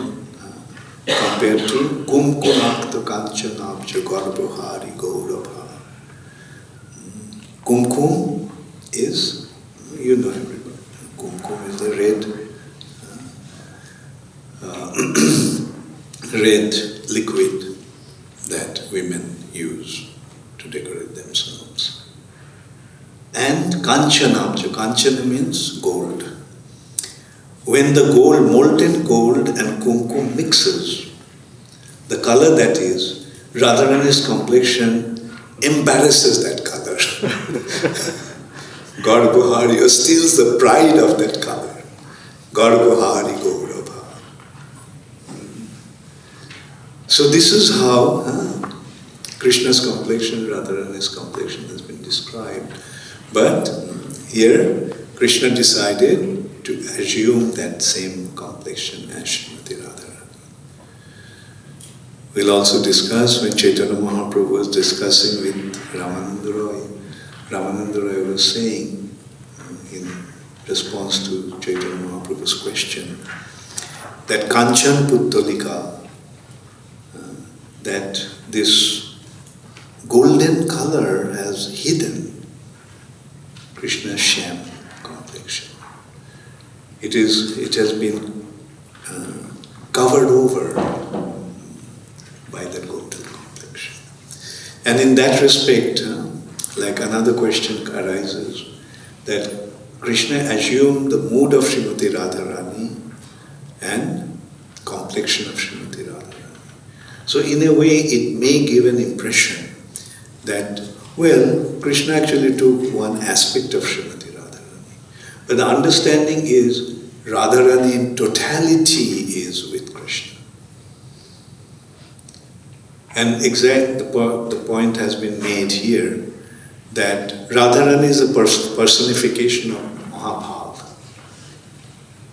compared to Kumkumakta Kanchanabja Garbhahari Gaurabha. Kumkum is, you know everybody, Kumkum is the red liquid that women use to decorate themselves. And Kanchanabja, Kanchana means gold. When the gold, molten gold and kumkum mixes, the color that is, Radharani's complexion embarrasses that color. Garbhahari steals the pride of that color. Garbhahari Gaurabha. So this is how Krishna's complexion, Radharani's complexion has been described. But here, Krishna decided to assume that same complexion as Srimati Radharani. We'll also discuss when Chaitanya Mahaprabhu was discussing with Ramananda Roy. Ramananda Roy was saying, in response to Chaitanya Mahaprabhu's question, that Kanchan Puttolika, that this golden color has hidden Krishna's sham complexion. It has been covered over by that golden complexion. And in that respect, like another question arises, that Krishna assumed the mood of Srimati Radharani and complexion of Srimati Radharani. So in a way, it may give an impression that, well, Krishna actually took one aspect of Srimati Radharani. But the understanding is Radharani in totality is with Krishna. And the point has been made here that Radharani is a personification of Mahabhav.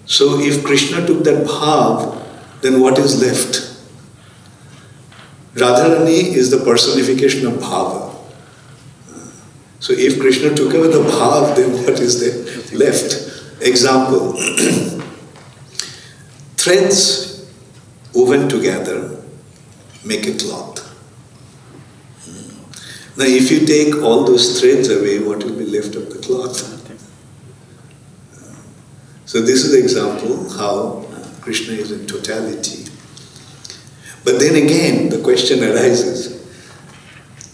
So if Krishna took that bhav, then what is left? Radharani is the personification of bhava. So if Krishna took away the bhav, then what is there left? Example, threads woven together make a cloth. Now if you take all those threads away, what will be left of the cloth? So this is the example how Krishna is in totality. But then again, the question arises,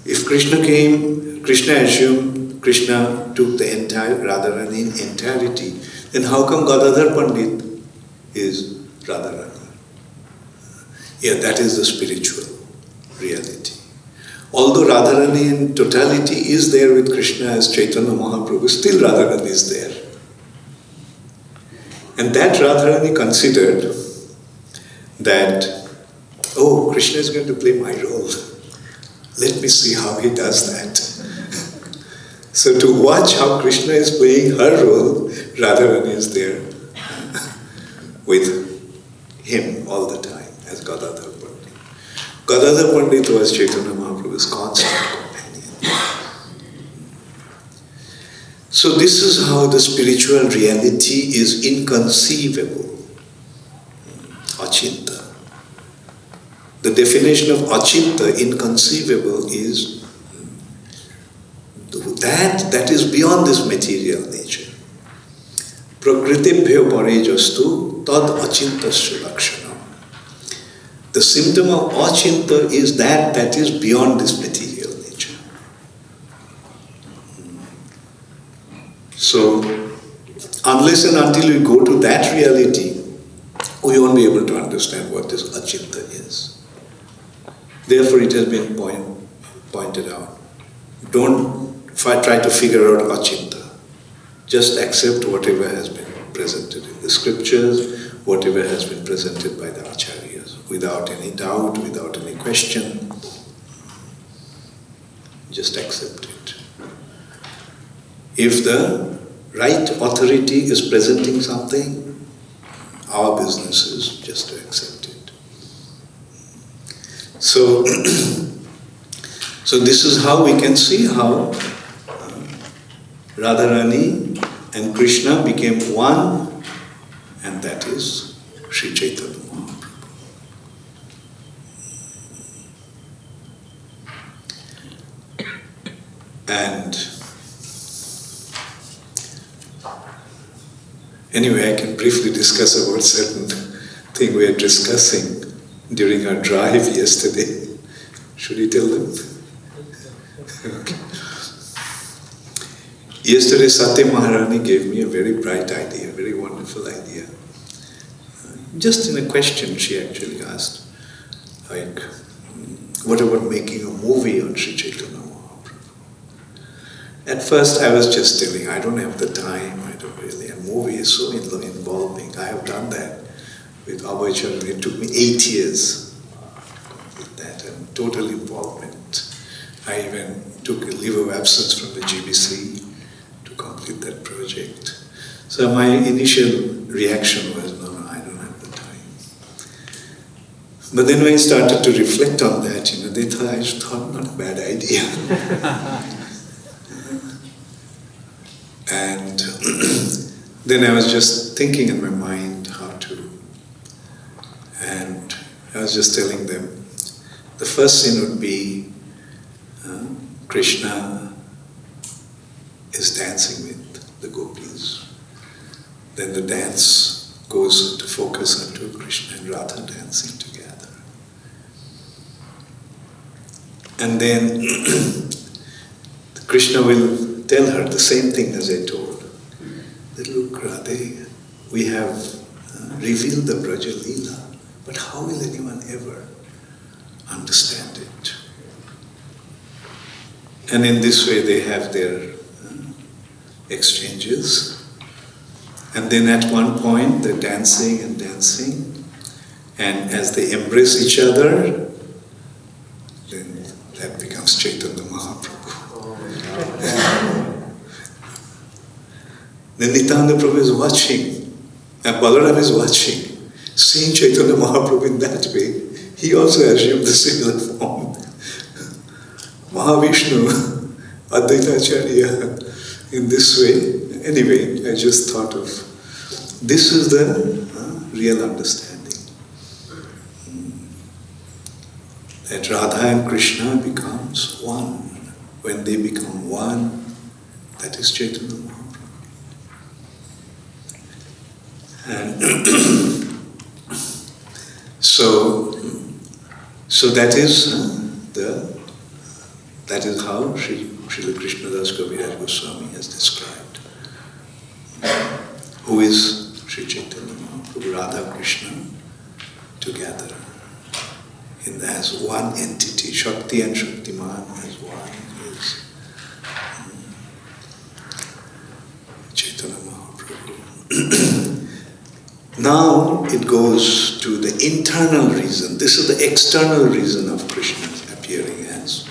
if Krishna assumed Krishna took the entire Radharani in entirety, then how come Gadadhar Pandit is Radharani? Yeah, that is the spiritual reality. Although Radharani in totality is there with Krishna as Chaitanya Mahaprabhu, still Radharani is there. And that Radharani considered that, oh, Krishna is going to play my role. Let me see how he does that. So to watch how Krishna is playing her role, Radharani is there with him all the time as Gadadhar Pandit. Gadadhar Pandit was Chaitanya Mahaprabhu's constant companion. So this is how the spiritual reality is inconceivable. Achinta. The definition of achinta, inconceivable, is that is beyond this material nature. Prakritibhyo parejastu tad achintasya lakshanam. The symptom of achinta is that is beyond this material nature. So, unless and until we go to that reality, we won't be able to understand what this achinta is. Therefore, it has been pointed out. Don't try to figure out achinta. Just accept whatever has been presented in the scriptures, whatever has been presented by the acharyas, without any doubt, without any question. Just accept it. If the right authority is presenting something, our business is just to accept it. So, so this is how we can see how Radharani and Krishna became one, and that is Sri Chaitanya Mahaprabhu. And anyway, I can briefly discuss about certain thing we are discussing during our drive yesterday. Should we tell them? Okay. Yesterday, Satya Maharani gave me a very bright idea, a very wonderful idea. Just in a question she actually asked, like, what about making a movie on Sri Chaitanya Mahaprabhu? At first I was just telling, I don't have the time, I don't really, a movie is so involving. I have done that with Abhay Chandra. It took me 8 years to complete that, and total involvement. I even took a leave of absence from the GBC to complete that project. So my initial reaction was, no, I don't have the time. But then when I started to reflect on that, I thought, not a bad idea. And then I was just thinking in my mind how to, and I was just telling them, the first scene would be Krishna is dancing with the gopis. Then the dance goes to focus onto Krishna and Radha dancing together. And then Krishna will tell her the same thing as I told. That look, Radhe, we have revealed the Braja Leela, but how will anyone ever understand it? And in this way they have their exchanges. And then at one point they're dancing and dancing, and as they embrace each other, then that becomes Chaitanya Mahaprabhu. Then Nityananda Prabhu is watching, and Balaram is watching, seeing Chaitanya Mahaprabhu in that way. He also assumed the similar form. Mahavishnu, Advaita Acharya, in this way. Anyway, I just thought of, this is the real understanding. That Radha and Krishna becomes one. When they become one, that is Chaitanya Mahaprabhu. And so that is how Srila Krishnadas Kaviraj Goswami has described who is Sri Chaitanya Mahaprabhu, Radha Krishna together as one entity. Shakti and Shaktiman as one is Chaitanya Mahaprabhu. Now it goes to the internal reason. This is the external reason of Krishna appearing as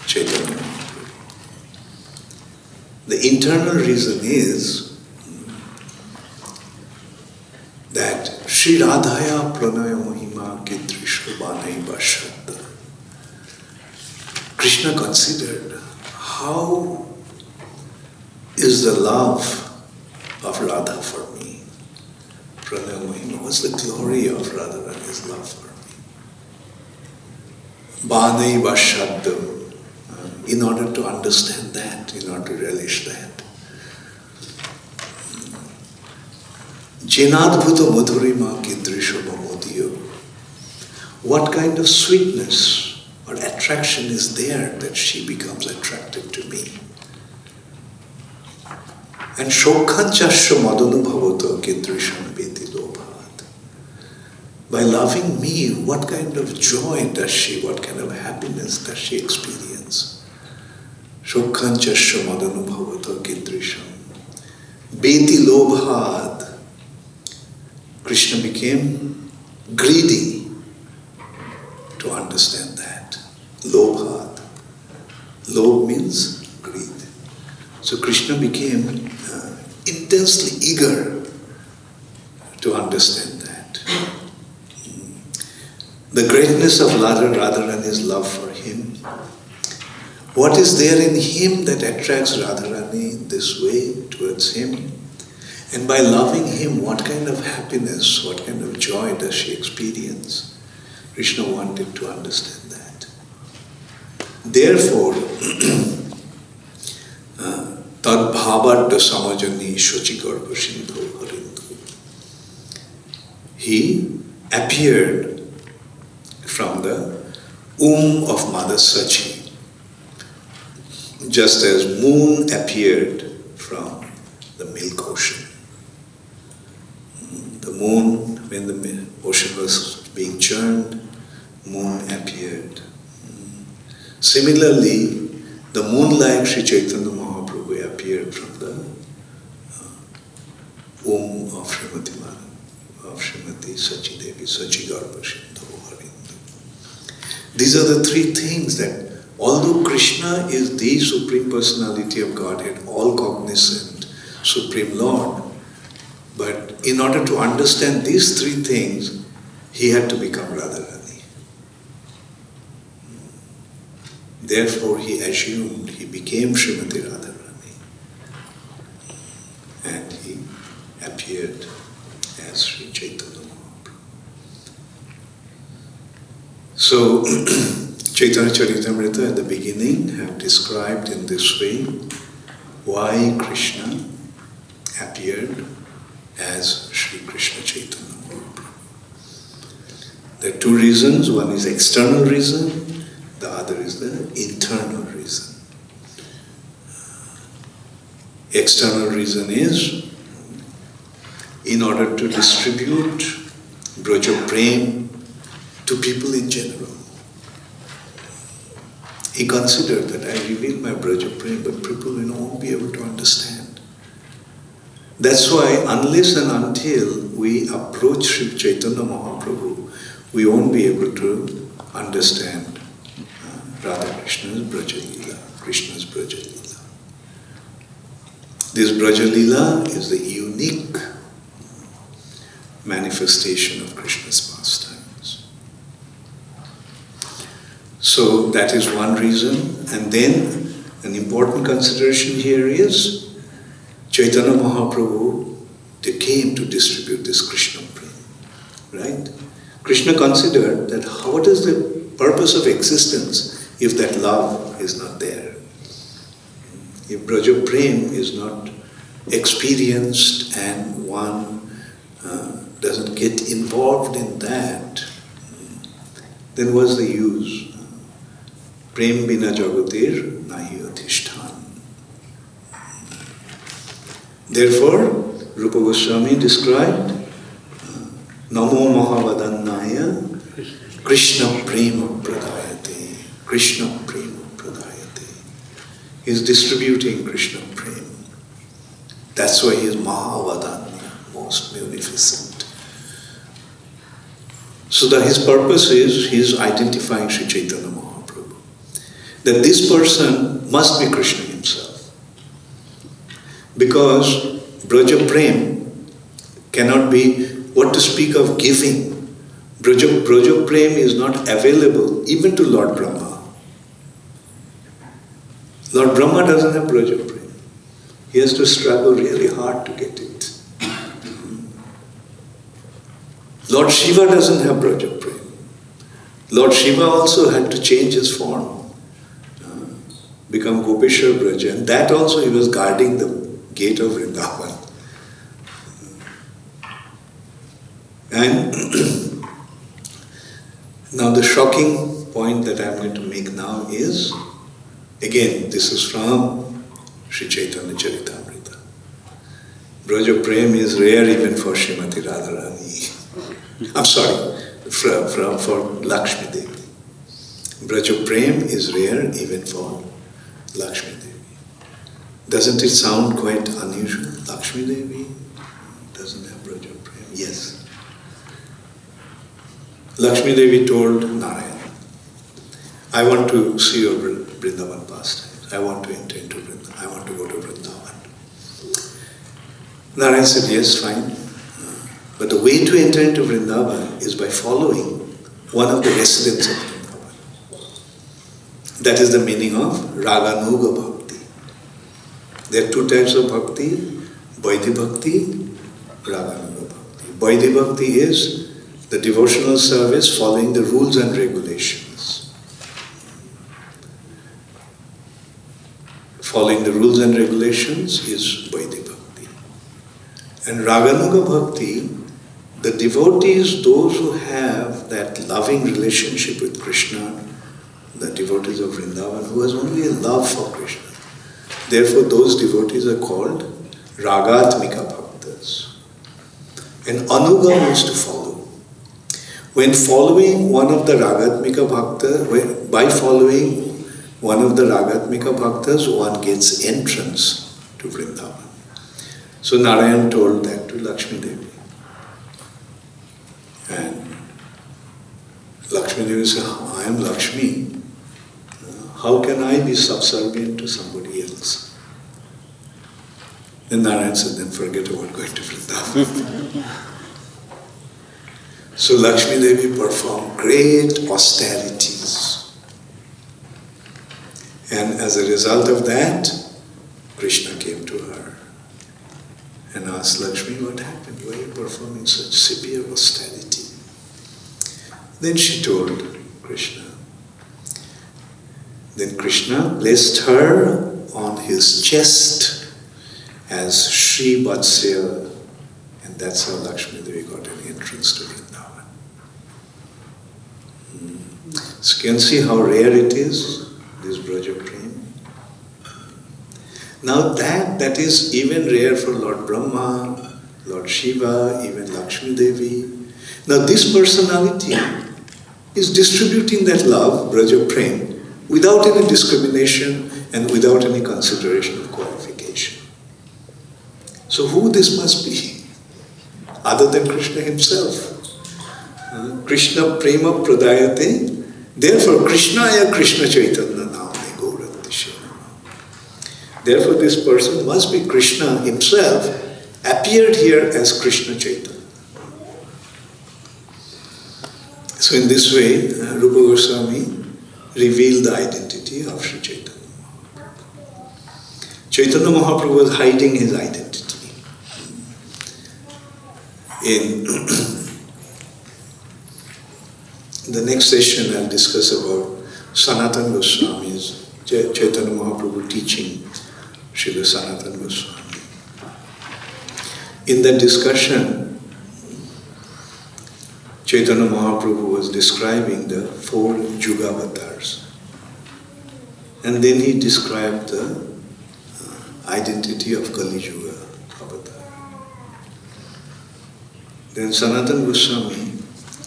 Chaitanya Mahaprabhu. The internal reason is that Sri Radhaya Pranaya Mahima Kidrisha Banai Bashadda. Krishna considered how is the love of Radha for me. Pranaya Mahima, what's the glory of Radharani's love for me? Banai Bashadda. In order to understand that, in order to relish that. Jenadbhuta madhurima kidrisha mamodiyo. What kind of sweetness or attraction is there that she becomes attracted to me? And shokhanchasya madanubhavata kidrisham beti lobhat. By loving me, what kind of joy does she, what kind of happiness does she experience? Shokhanchasya madanubhavata kidrisham beti lobhat. Krishna became greedy to understand that. Lobhat. Lob means greed. So Krishna became intensely eager to understand that. The greatness of Radharani's love for him. What is there in him that attracts Radharani in this way towards him? And by loving him, what kind of happiness, what kind of joy does she experience? Krishna wanted to understand that. Therefore, Tad bhavadda samajani shochigarva sindho harindu. He appeared from the womb of Mother Sachi, just as moon appeared from the milk ocean. The moon, when the ocean was being churned, moon appeared. Similarly, the moon-like Sri Chaitanya Mahaprabhu appeared from the womb of Srimati Sachi Devi, Sachi Garba Sindhu Harindu. These are the three things that, although Krishna is the Supreme Personality of Godhead, all-cognizant, Supreme Lord, but in order to understand these three things, he had to become Radharani. Therefore, he assumed, he became Srimati Radharani. And he appeared as Sri Chaitanya Mahaprabhu. So, Chaitanya Charitamrita at the beginning have described in this way why Krishna appeared as Sri Krishna Chaitanya Mahaprabhu. There are two reasons. One is external reason, the other is the internal reason. External reason is in order to distribute Braja Prem to people in general. He considered that I reveal my Braja Prem, but people won't be able to understand. That's why unless and until we approach Sri Chaitanya Mahaprabhu, we won't be able to understand Radha Krishna's Braja Leela, Krishna's Braja Leela. This Braja Leela is the unique manifestation of Krishna's pastimes. So that is one reason. And then an important consideration here is Chaitanya Mahaprabhu, they came to distribute this Krishna Prem, right? Krishna considered that what is the purpose of existence if that love is not there? If Braja Prem is not experienced and one doesn't get involved in that, then what's the use? Prem bina jagatir nahi adhishthan. Therefore, Rupa Goswami described Namo Mahavadannaya Krishna Prema Pradayate. Krishna Prema Pradayate. He is distributing Krishna Prema. That's why he is Mahavadanya, most munificent. So that his purpose is, he is identifying Sri Chaitanya Mahaprabhu. That this person must be Krishna himself. Because Braja Prem cannot be, what to speak of giving. Braja Prem is not available even to Lord Brahma. Lord Brahma doesn't have Braja Prem. He has to struggle really hard to get it. Lord Shiva doesn't have Braja Prem. Lord Shiva also had to change his form, become Gopeshwar Braja, and that also he was guarding the gate of Vrindavan. And now the shocking point that I'm going to make now is, again, this is from Sri Chaitanya Charitamrita. Braja Prem is rare even for Srimati Radharani. I'm sorry, for Lakshmi Devi. Braja Prem is rare even for Lakshmi Devi. Doesn't it sound quite unusual? Lakshmi Devi doesn't have Braja Prem. Yes. Lakshmi Devi told Narayan, I want to see your Vrindavan pastimes. I want to enter into Vrindavan. I want to go to Vrindavan. Narayan said, yes, fine. But the way to enter into Vrindavan is by following one of the residents of Vrindavan. That is the meaning of Raganuga Bhakti. There are two types of bhakti, Vaidhi Bhakti, Raganuga Bhakti. Vaidhi Bhakti is the devotional service following the rules and regulations. Following the rules and regulations is Vaidhi Bhakti. And Raganuga Bhakti, the devotees, those who have that loving relationship with Krishna, the devotees of Vrindavan, who has only a love for Krishna. Therefore, those devotees are called Ragatmika Bhaktas. And Anuga means to follow. When following one of the Ragatmika Bhaktas, by following one of the Ragatmika Bhaktas, one gets entrance to Vrindavan. So Narayan told that to Lakshmi Devi. And Lakshmi Devi said, I am Lakshmi. How can I be subservient to somebody else? Then Narayan said, then forget about going to Vrindavan. So Lakshmi Devi performed great austerities. And as a result of that, Krishna came to her and asked Lakshmi, what happened? Why are you performing such severe austerity? Then she told Krishna. Then Krishna placed her on his chest as Sri Vatsya, and that's how Lakshmi Devi got an entrance to Vrindavan. So you can see how rare it is, this Braja Prem. Now that is even rare for Lord Brahma, Lord Shiva, even Lakshmi Devi. Now this personality is distributing that love, Braja Prem, without any discrimination and without any consideration of qualification. So who this must be? Other than Krishna himself. Krishna prema pradayate. Therefore Krishnaya Krishna Chaitanya namne Gaurantishe. Therefore this person must be Krishna himself, appeared here as Krishna Chaitanya. So in this way, Rupa Goswami revealed the identity of Sri Chaitanya Mahaprabhu. Chaitanya Mahaprabhu was hiding his identity. In the next session, I'll discuss about Sanatana Goswami's, Chaitanya Mahaprabhu teaching Srila Sanatana Goswami. In that discussion, Chaitanya Mahaprabhu was describing the 4 Juga avatars. And then he described the identity of Kali Yuga avatar. Then Sanatana Goswami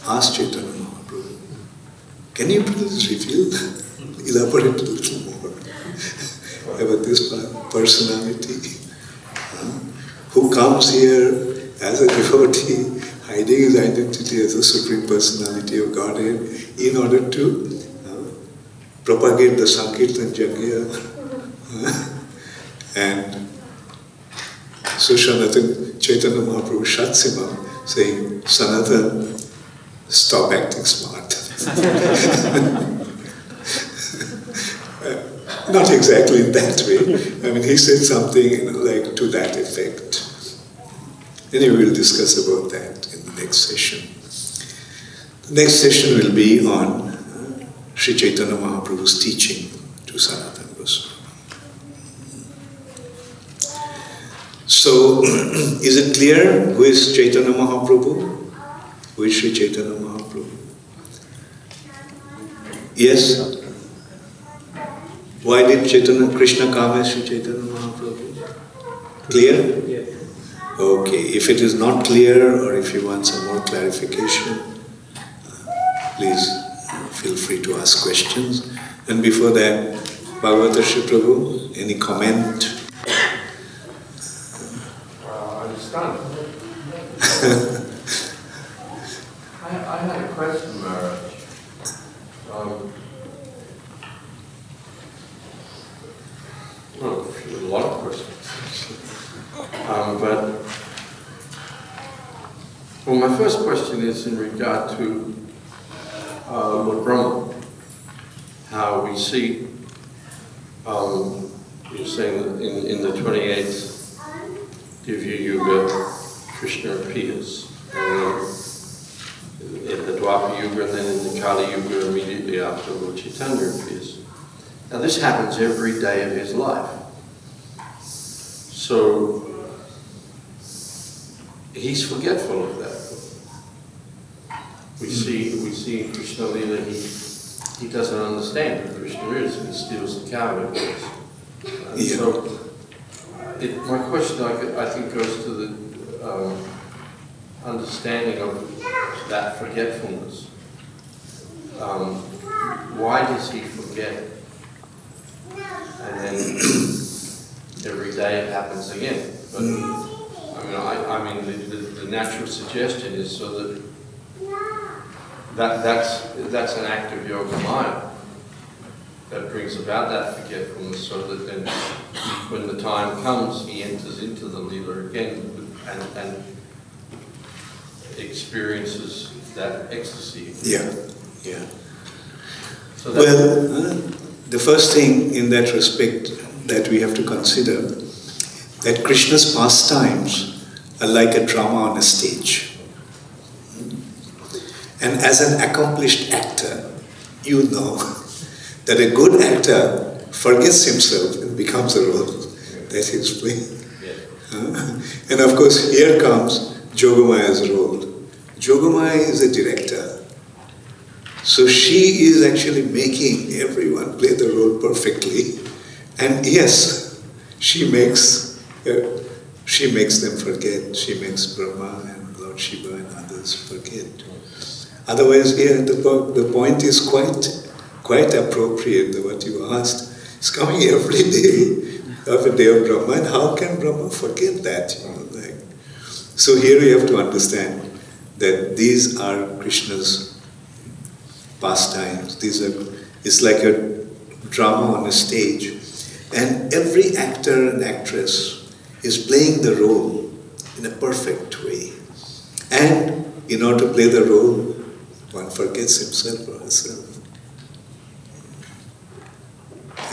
asked Chaitanya Mahaprabhu, can you please elaborate a little more about this personality who comes here as a devotee, hiding his identity as a supreme personality of Godhead in order to propagate the Sankirtan Yajna. And so Chaitanya Mahaprabhu shuts him up, saying, Sanatan, stop acting smart. Not exactly in that way. I mean, he said something like to that effect. Anyway, we'll discuss about that in the next session. The next session will be on Sri Chaitanya Mahaprabhu's teaching to Sanatana Goswami. So, is it clear who is Chaitanya Mahaprabhu? Who is Sri Chaitanya Mahaprabhu? Yes? Why did Krishna come as Sri Chaitanya Mahaprabhu? Clear? Yes. Okay, if it is not clear or if you want some more clarification, please feel free to ask questions. And before that, Bhagavata Shri Prabhu, any comment? I'm stunned. I had a question, Maharaj. Well, a lot of questions. Well, my first question is in regard to Lord Brahma. How we see, you're saying that in the 28th Divya Yuga, Krishna appears. And in the Dwapara Yuga and then in the Kali Yuga immediately after Lord Chaitanya appears. Now this happens every day of his life. So he's forgetful of that. We see in Krishna Lila, he doesn't understand who Krishna is, and he steals the cow. Yeah. So my question, I think, goes to the understanding of that forgetfulness. Why does he forget? And then every day it happens again. But I mean, the natural suggestion is so that's an act of yoga maya that brings about that forgetfulness, so that then when the time comes, he enters into the Leela again and experiences that ecstasy. Yeah. So the first thing in that respect that we have to consider, that Krishna's pastimes are like a drama on a stage. And as an accomplished actor, you know that a good actor forgets himself and becomes a role that he's playing. And of course, here comes Jogamaya's role. Jogamaya is a director. So she is actually making everyone play the role perfectly. And yes, she makes them forget. She makes Brahma and Lord Shiva and others forget. Otherwise, the point is quite appropriate, what you asked. It's coming every day of a day of Brahma, and how can Brahma forget that? So here we have to understand that these are Krishna's pastimes. It's like a drama on a stage, and every actor and actress is playing the role in a perfect way. And in order to play the role, one forgets himself or herself.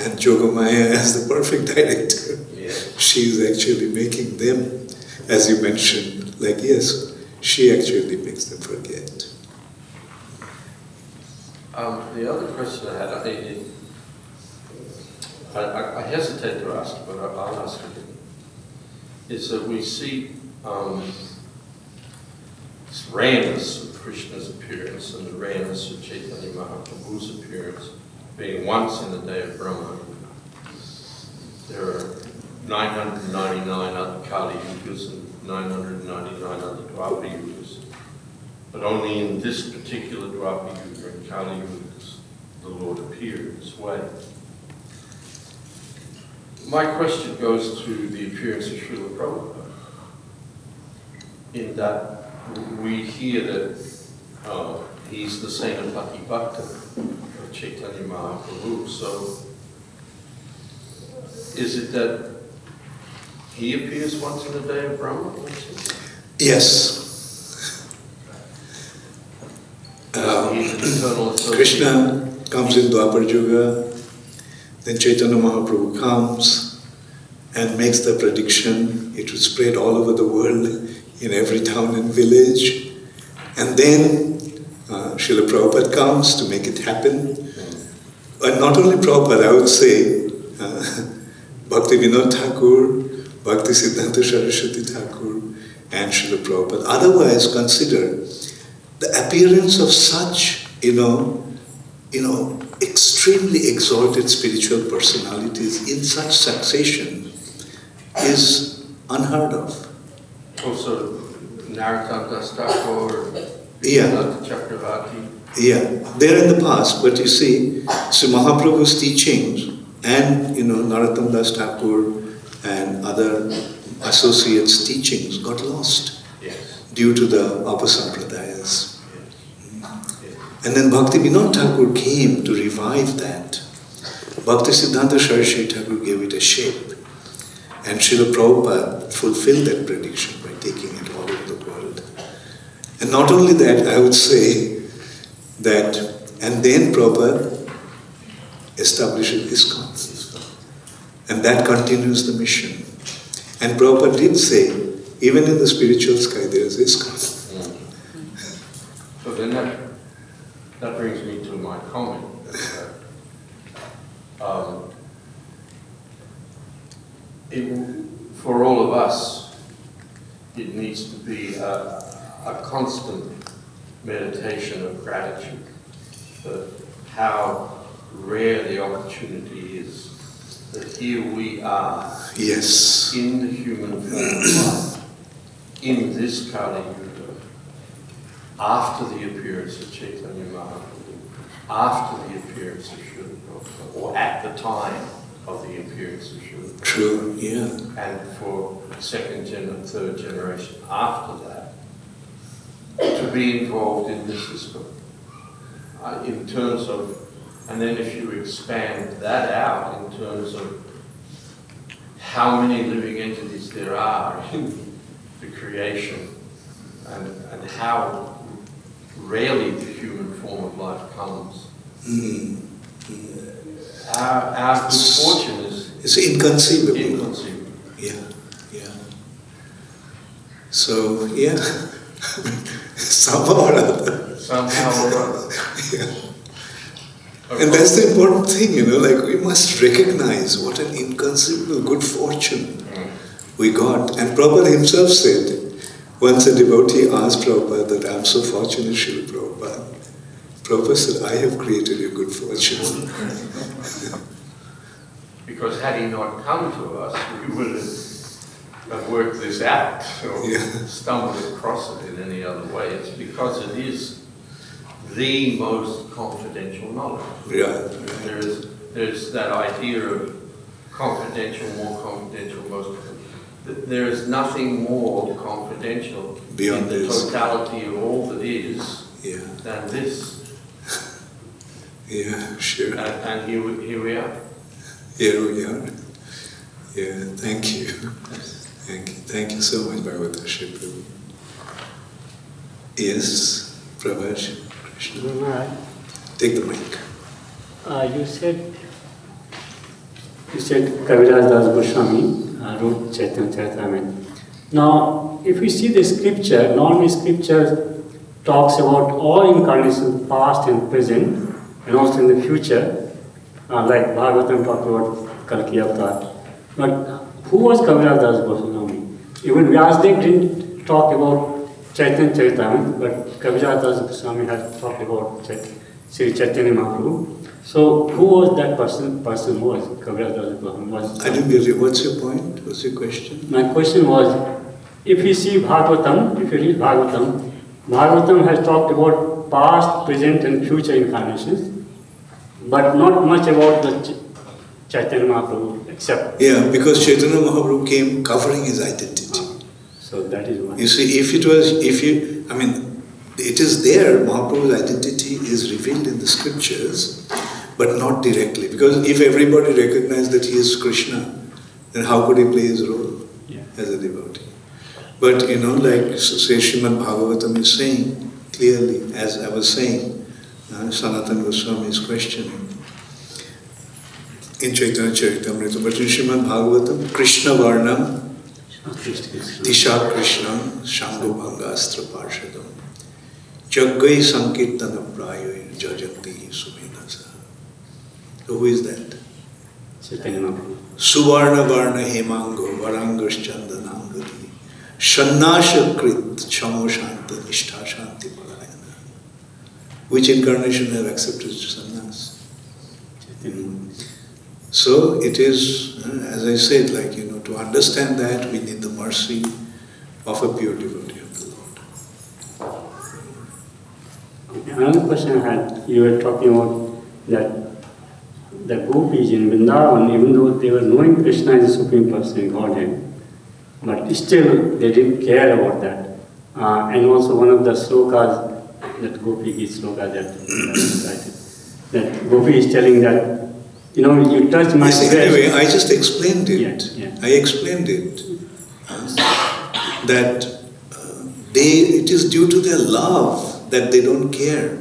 And Jogamaya, as the perfect director, she is actually making them, as you mentioned, she actually makes them forget. The other question I had, I hesitate to ask, but I'll ask it, is that we see this rareness of Krishna's appearance and the rareness of Chaitanya Mahaprabhu's appearance being once in the day of Brahma. There are 999 other Kali Yugas and 999 other Dwapara Yugas. But only in this particular Dwapara Yuga and Kali Yuga does the Lord appear in this way. My question goes to the appearance of Srila Prabhupada. In that we hear that he's the Senapati Bhakta of Chaitanya Mahaprabhu. So is it that he appears once in a day of Brahma? Yes. Krishna comes in Dwapar Yuga, then Chaitanya Mahaprabhu comes and makes the prediction. It will spread all over the world, in every town and village. And then Srila Prabhupada comes to make it happen. But not only Prabhupada, I would say Bhakti Vinod Thakur, Bhakti Siddhanta Saraswati Thakur, and Srila Prabhupada. Otherwise, consider the appearance of such, extremely exalted spiritual personalities in such succession is unheard of. Also, Narottam Das Thakur, Yeah. Chakravarti. Yeah, they're in the past, but you see, so Mahaprabhu's teachings and, Narottam Das Thakur and other associates' teachings got lost due to the Apasampradayas. And then Bhakti Vinod Thakur came to revive that. Bhakti Siddhanta Saraswati Thakur gave it a shape. And Srila Prabhupada fulfilled that prediction by taking it all over the world. And not only that, I would say that, and then Prabhupada established ISKCON. And that continues the mission. And Prabhupada did say, even in the spiritual sky there is ISKCON. So then that brings me to my comment. For all of us, it needs to be a constant meditation of gratitude for how rare the opportunity is that here we are in the human form of life, in this Kali Yuga, after the appearance of Chaitanya Mahaprabhu, after the appearance of Srila Prabhupada, or at the time of the appearance of Srila Prabhupada. True, yeah. And for second and third generation after that, to be involved in this system. In terms of, and then if you expand that out in terms of how many living entities there are in the creation and how rarely the human form of life comes. Our good fortune is it's inconceivable. Inconceivable. Yeah. So, yeah, somehow or other. Yeah. And that's the important thing, we must recognize what an inconceivable good fortune we got. And Prabhupada himself said, once a devotee asked Prabhupada that I'm so fortunate, Srila Prabhupada. Prabhupada said, I have created a good fortune. Because had he not come to us, we would have worked this out or stumbled across it in any other way. It's because it is the most confidential knowledge. Yeah. There's that idea of confidential, more confidential, most. There is nothing more confidential beyond in the this totality of all that is than this. Yeah, sure. And here we are. Here we are. Yeah, thank you. Thank you so much, Bhagavata Shri Prabhu. Yes, Prabhupada Krishna. Take the mic. You said Kaviraj Das Goswami wrote Chaitanya Charitamrita. Now, if we see the scripture, normally scripture talks about all incarnations, past and present, and also in the future, like Bhagavatam talked about Kalki Avatar. But who was Kaviraj Das Goswami? Even Vyasdev didn't talk about Chaitanya Charitamrita, but Kaviraj Das Goswami has talked about Sri Chaitanya Mahaprabhu. So who was that person was Kaviraj Das Goswami? I didn't get you. What's your point? What's your question? My question was, if you see Bhagavatam, if you read Bhagavatam, Bhagavatam has talked about past, present and future incarnations, but not much about the Chaitanya Mahaprabhu, except... Yeah, because Chaitanya Mahaprabhu came covering his identity. So that is why. You see, it is there, Mahaprabhu's identity is revealed in the scriptures, but not directly. Because if everybody recognized that he is Krishna, then how could he play his role as a devotee? But like say Srimad Bhagavatam is saying clearly, as I was saying, Sanatana Goswami is questioning in Chaitanya Charitamrita, but in Srimad Bhagavatam, Krishna Varnam, Tisha Krishna, Shango Bhangastra Parshadam, Jaggai Sankirtana Prayo Jajanti Sumenasa. So who is that? Chaitanya Mahaprabhu. Suvarna Varna Hemango Varangas Chandanangati Shannasha Krit Chamo Shanta Nishtha Shanti Parayana. Which incarnation have accepted sannyas? So it is, as I said, to understand that we need the mercy of a pure devotee of the Lord. Another question I had, you were talking about that the gopis in Vrindavan, even though they were knowing Krishna is the Supreme Person, Godhead, but still they didn't care about that. And also one of the slokas, that Gopi is sloka that Gopi is telling that, you touch my breast. Anyway, I just explained it. Yeah. I explained it. That it is due to their love that they don't care.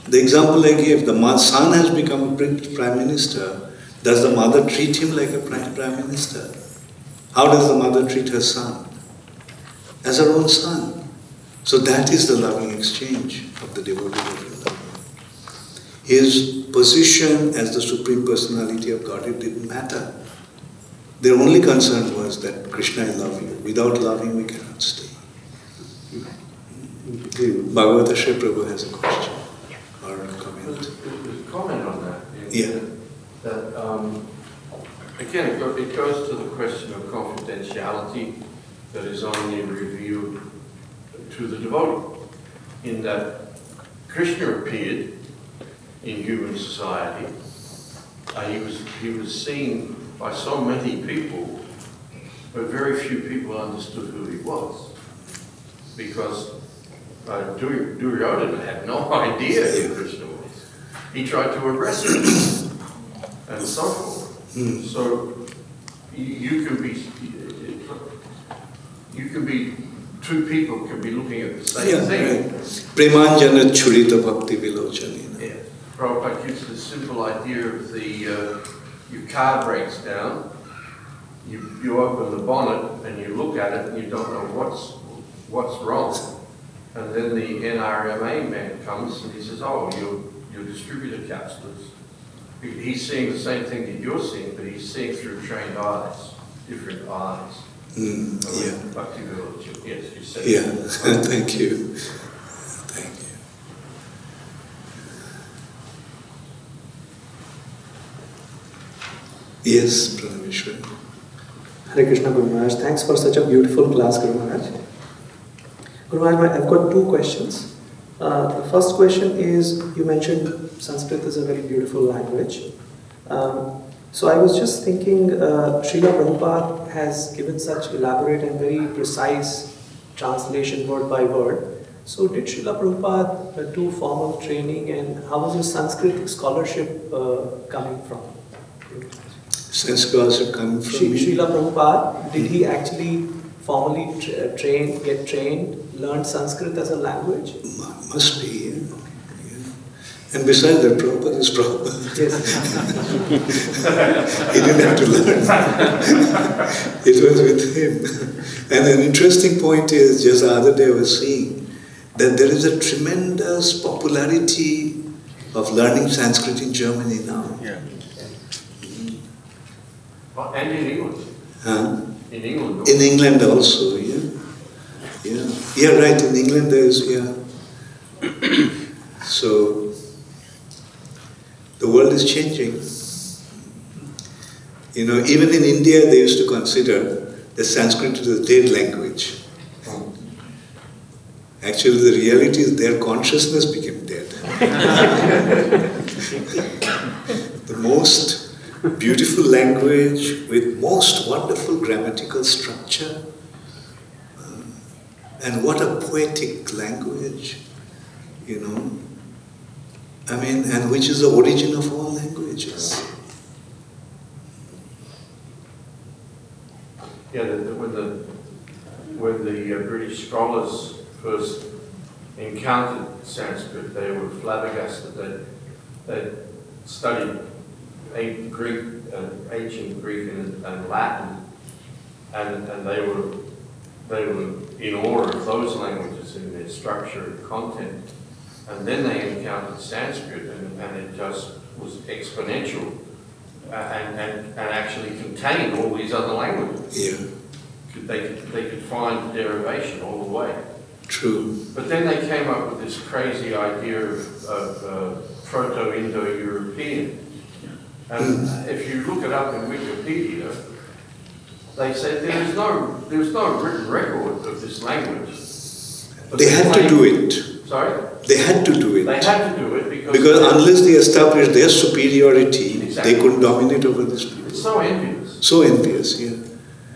The example I gave, the son has become a prime minister. Does the mother treat him like a prime minister? How does the mother treat her son? As her own son. So that is the loving exchange of the devotee of love. His position as the Supreme Personality of Godhead didn't matter. Their only concern was that Krishna, I love you. Without loving, we cannot stay. Bhagavata Shri Prabhu has a question or a comment. There's a comment on that. Yeah. That, again, it goes to the question of confidentiality that is only revealed to the devotee. In that Krishna appeared in human society, he was seen by so many people, but very few people understood who he was. Because Duryodhana had no idea who Krishna was. He tried to arrest him and so forth. So you can be two people can be looking at the same thing. Premanjana Churita Bhakti Vilochanina. Yeah. Prabhupada gives the simple idea of your car breaks down, you open the bonnet and you look at it and you don't know what's wrong. And then the NRMA man comes and he says, oh, your distributor capsulars. He's seeing the same thing that you're seeing, but he's seeing through trained eyes, different eyes. Yeah. Bhakti village, yes, you said. Yeah. Thank you. Thank you. Yes, Pranameshwar. Hare Krishna Guru Maharaj. Thanks for such a beautiful class, Guru Maharaj. Guru Maharaj, I've got two questions. The first question is, you mentioned Sanskrit is a very beautiful language. So I was just thinking, Srila Prabhupada has given such elaborate and very precise translation word by word. So did Srila Prabhupada do formal training, and how was his Sanskrit scholarship coming from? Since scholarship coming from me? Srila Prabhupada, did he actually formally get trained, learn Sanskrit as a language? Must be, yeah. Yeah. And besides that, Prabhupada is Prabhupada. Yes. He didn't have to learn. It was with him. And an interesting point is, just the other day I was seeing, that there is a tremendous popularity of learning Sanskrit in Germany now. Yeah. And in England. Huh? In England. In England also, yeah. Yeah. Yeah, right, in England there is, yeah. So, the world is changing. You know, even in India they used to consider that Sanskrit is a dead language. Actually, the reality is their consciousness became dead. The most beautiful language with most wonderful grammatical structure. And what a poetic language, you know. I mean, and which is the origin of all languages. Yeah, when the British scholars first encountered Sanskrit, they were flabbergasted. They'd studied ancient Greek and Latin, and they were in awe of those languages in their structure and content. And then they encountered Sanskrit, and it just was exponential, and actually contained all these other languages. Yeah. They could find derivation all the way. True. But then they came up with this crazy idea of Proto-Indo-European. And if you look it up in Wikipedia, they said there's no written record of this language. They had to do it. Sorry? They had to do it. They had to do it Because unless they established their superiority, Exactly. they couldn't dominate over these people. It's so envious. So envious, yeah.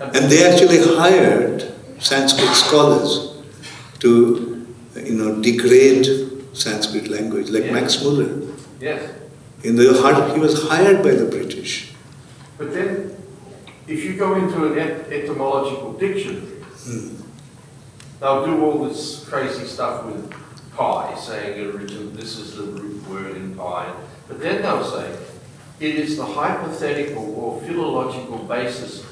And they actually hired Sanskrit scholars to, degrade Sanskrit language, like Yeah. Max Muller. Yes. He was hired by the British. But then, if you go into an etymological dictionary, they'll do all this crazy stuff with pi, saying this is the root word in pi. But then they'll say, it is the hypothetical or philological basis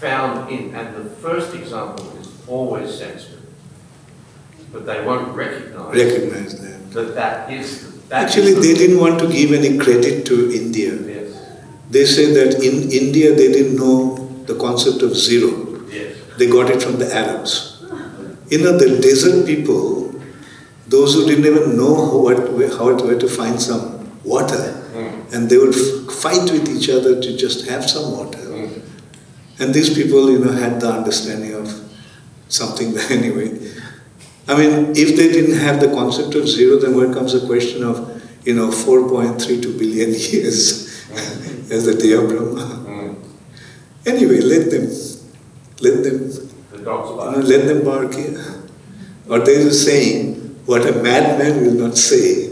found in, and the first example is always Sanskrit. But they won't recognize that is. Actually, they didn't want to give any credit to India. Yes. They say that in India they didn't know the concept of zero. Yes. They got it from the Arabs. The desert people, those who didn't even know where to find some water, and they would fight with each other to just have some water. And these people, had the understanding of something that anyway. I mean, if they didn't have the concept of zero, then where comes the question of, 4.32 billion years as the day of Brahma. Anyway, let them, The dogs bark. let them bark here. Or there is a saying, what a madman will not say,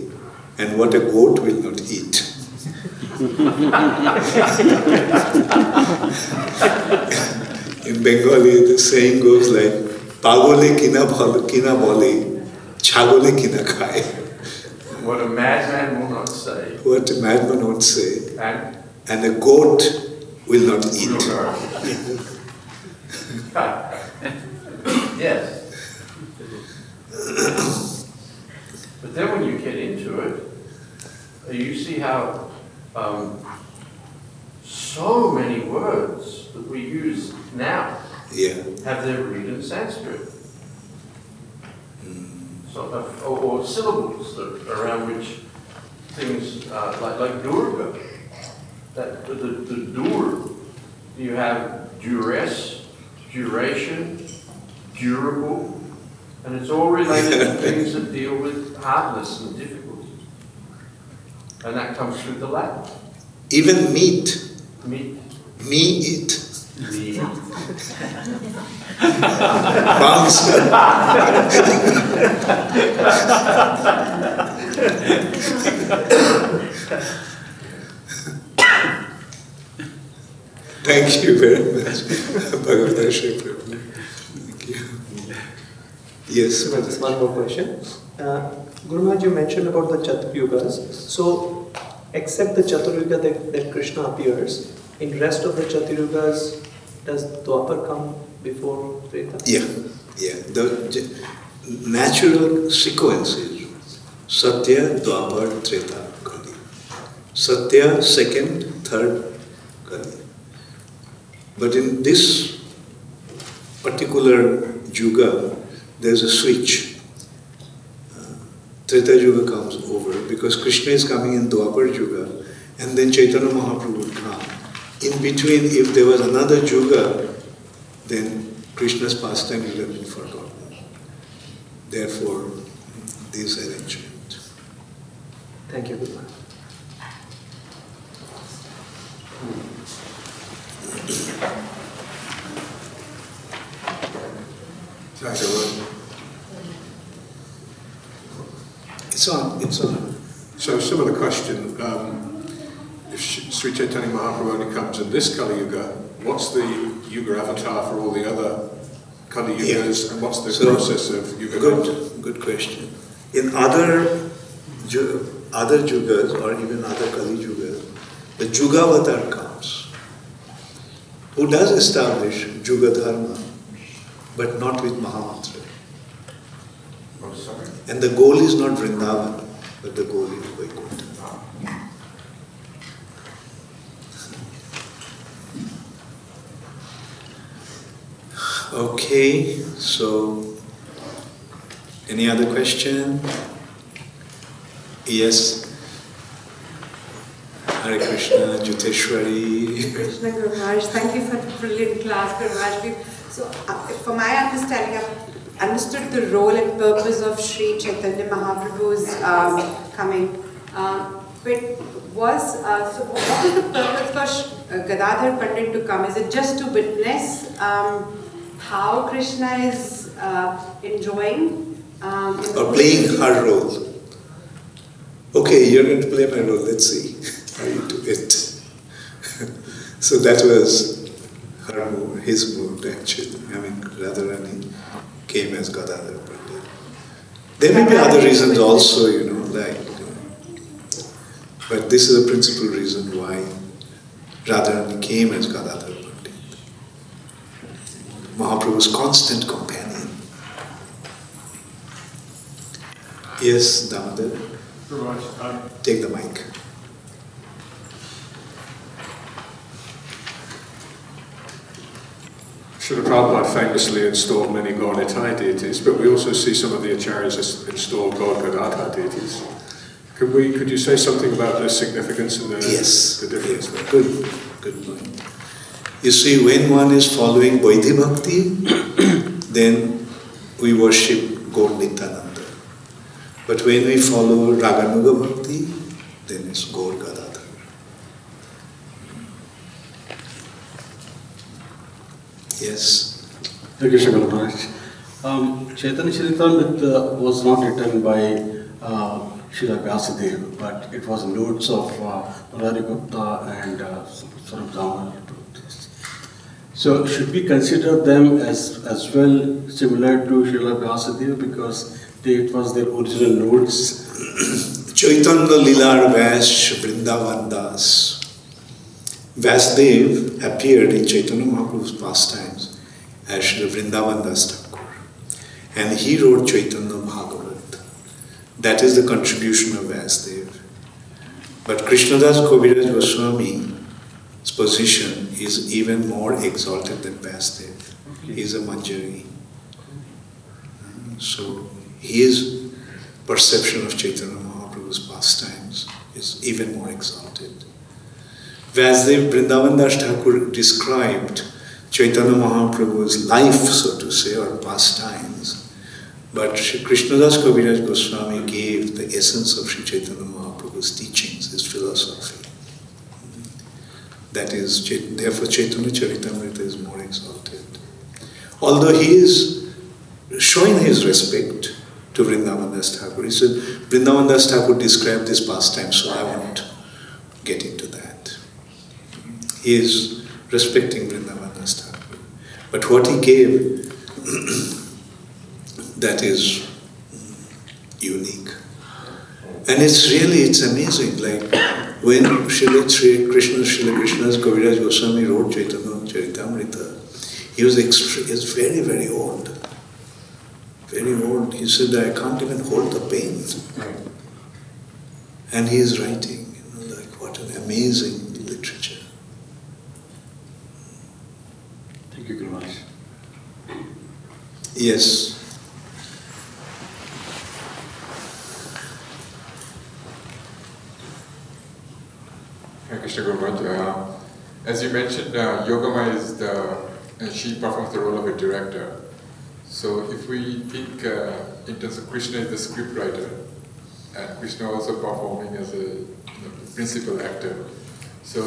and what a goat will not eat. In Bengali, the saying goes like, Pagole kina bole, chagole kina khai. What a madman will not say. What a madman won't say, And and a goat will not eat. Yes. But then when you get into it, you see how so many words that we use now Yeah. have their read in Sanskrit. So, or syllables around which things like Durga, that the dur, you have duress, duration, durable, and it's all related to things that deal with hardness and difficulty. And that comes through the Latin. Even meat. Meat. Me eat. Meat. Bounce. Thank you very much, Bhagavatar Shri Prabhu. Thank you. Yes. Just one more question. Guru Maharaj, you mentioned about the Chaturyugas. So, except the Chaturyuga that Krishna appears, in rest of the Chaturyugas, does Dwapar come before Treta? Yeah. The natural sequence is Satya, Dwapar, Treta, Kali. Satya, second, third, Kali. But in this particular Yuga, there's a switch. Treta Yuga comes over because Krishna is coming in Dwapar Yuga and then Chaitanya Mahaprabhu would come. In between, if there was another Yuga, then Krishna's pastime would have been forgotten. Therefore, this arrangement. Thank you, Guru Maharaj. It's on. So, similar question. If Sri Chaitanya Mahaprabhu only comes in this Kali Yuga, what's the Yuga avatar for all the other Kali Yugas, and what's the process of Yuga? Good question. In other Yugas or even other Kali Yugas, the Yuga avatar comes, who does establish Yuga Dharma, but not with Mahamantra. Oh, sorry. And the goal is not Vrindavan, but the goal is Vaikuntha. Okay, so any other question? Yes. Hare Krishna, Jyoteshwari. Krishna Guru Maharaj, thank you for the brilliant class, Guru Maharaj. So, for my understanding, I've understood the role and purpose of Sri Chaitanya Mahaprabhu's coming. But so what is the purpose for Gadadhar Pandit to come? Is it just to witness how Krishna is enjoying? Or playing her role. Okay, you're going to play my role, let's see how you do it. So that was her mood, his mood actually. I mean, Radharani came as Gadadhar Pandit. There may be other reasons also, but this is the principal reason why Radharani came as Gadadhar Pandit. Mahaprabhu's constant companion. Yes, Damodar? Take the mic. Srila Prabhupada famously installed many Gaunitai deities, but we also see some of the acharyas install God Gadadhar deities. Could you say something about the significance and the difference? Yes, good point. You see, when one is following Vaidhi Bhakti, then we worship Gaur Nityananda. But when we follow Raganuga Bhakti, then it's Gaur Gadadhar. Yes. Hare Krishna Guru Maharaj. Chaitanya Charitamrita was not written by Srila Vyasadeva, but it was notes of Murari Gupta and Saram. So should we consider them as well similar to Srila Vyasadeva because it was their original notes? Chaitanya Lilar Vyas Vrindavan Das. Vyasdev appeared in Chaitanya Mahaprabhu's pastimes as Shri Vrindavan Das Thakur. And he wrote Chaitanya Bhagavat. That is the contribution of Vyasdev. But Krishnadas Kaviraj Goswami position is even more exalted than Pastimes. He is a Manjari. So his perception of Chaitanya Mahaprabhu's pastimes is even more exalted. Vasudev Vrindavan Das Thakur described Chaitanya Mahaprabhu's life, so to say, or pastimes, but Sri Krishnadas Kaviraj Goswami gave the essence of Sri Chaitanya Mahaprabhu's teachings, his philosophy. That is, therefore Chaitanya Charitamrita is more exalted. Although he is showing his respect to Vrindavan Das Thakur. He said, Vrindavan Das Thakur described this pastime, so I won't get into that. He is respecting Vrindavan Das Thakur. But what he gave, that is unique. And it's amazing, like when Srila Krishna's Kaviraj Goswami wrote Chaitanya Charitamrita, he was very, very old. Very old. He said, I can't even hold the pen. And he is writing, like what an amazing literature. Thank you, Guru Maharaj. Yes. Hare Krishna Guru Maharaj. As you mentioned, Yogamaya is she performs the role of a director. So if we think in terms of Krishna as the script writer, and Krishna also performing as a principal actor, so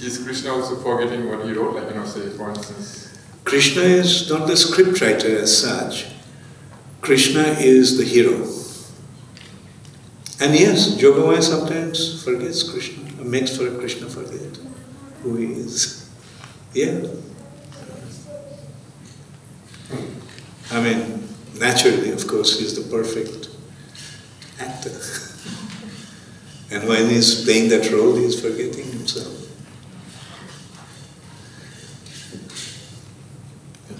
is Krishna also forgetting what he wrote? Like, say for instance, Krishna is not the script writer as such. Krishna is the hero. And yes, Yogamaya sometimes forgets Krishna, makes for Krishna forget who he is. Yeah. I mean, naturally, of course, he's the perfect actor. And when he's playing that role, he's forgetting himself.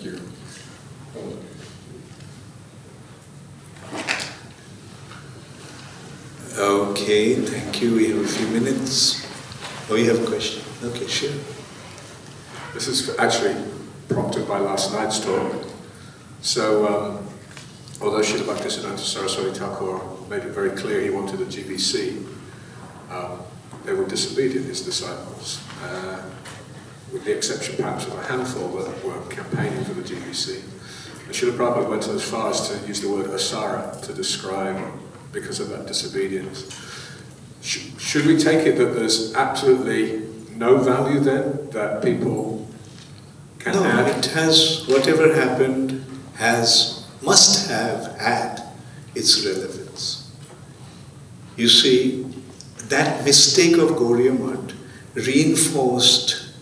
thank you. Okay, thank you. We have a few minutes. Oh, you have a question? Okay, sure. This is actually prompted by last night's talk. So, although Srila Bhaktisiddhanta Saraswati Thakur made it very clear he wanted a GBC, they were disobedient, his disciples, with the exception perhaps of a handful that were campaigning for the GBC. And Srila Prabhupada went as far as to use the word asara to describe because of that disobedience. Should we take it that there's absolutely no value then that people can add? No, it has, whatever happened must have had its relevance. You see, that mistake of Gauriya Math reinforced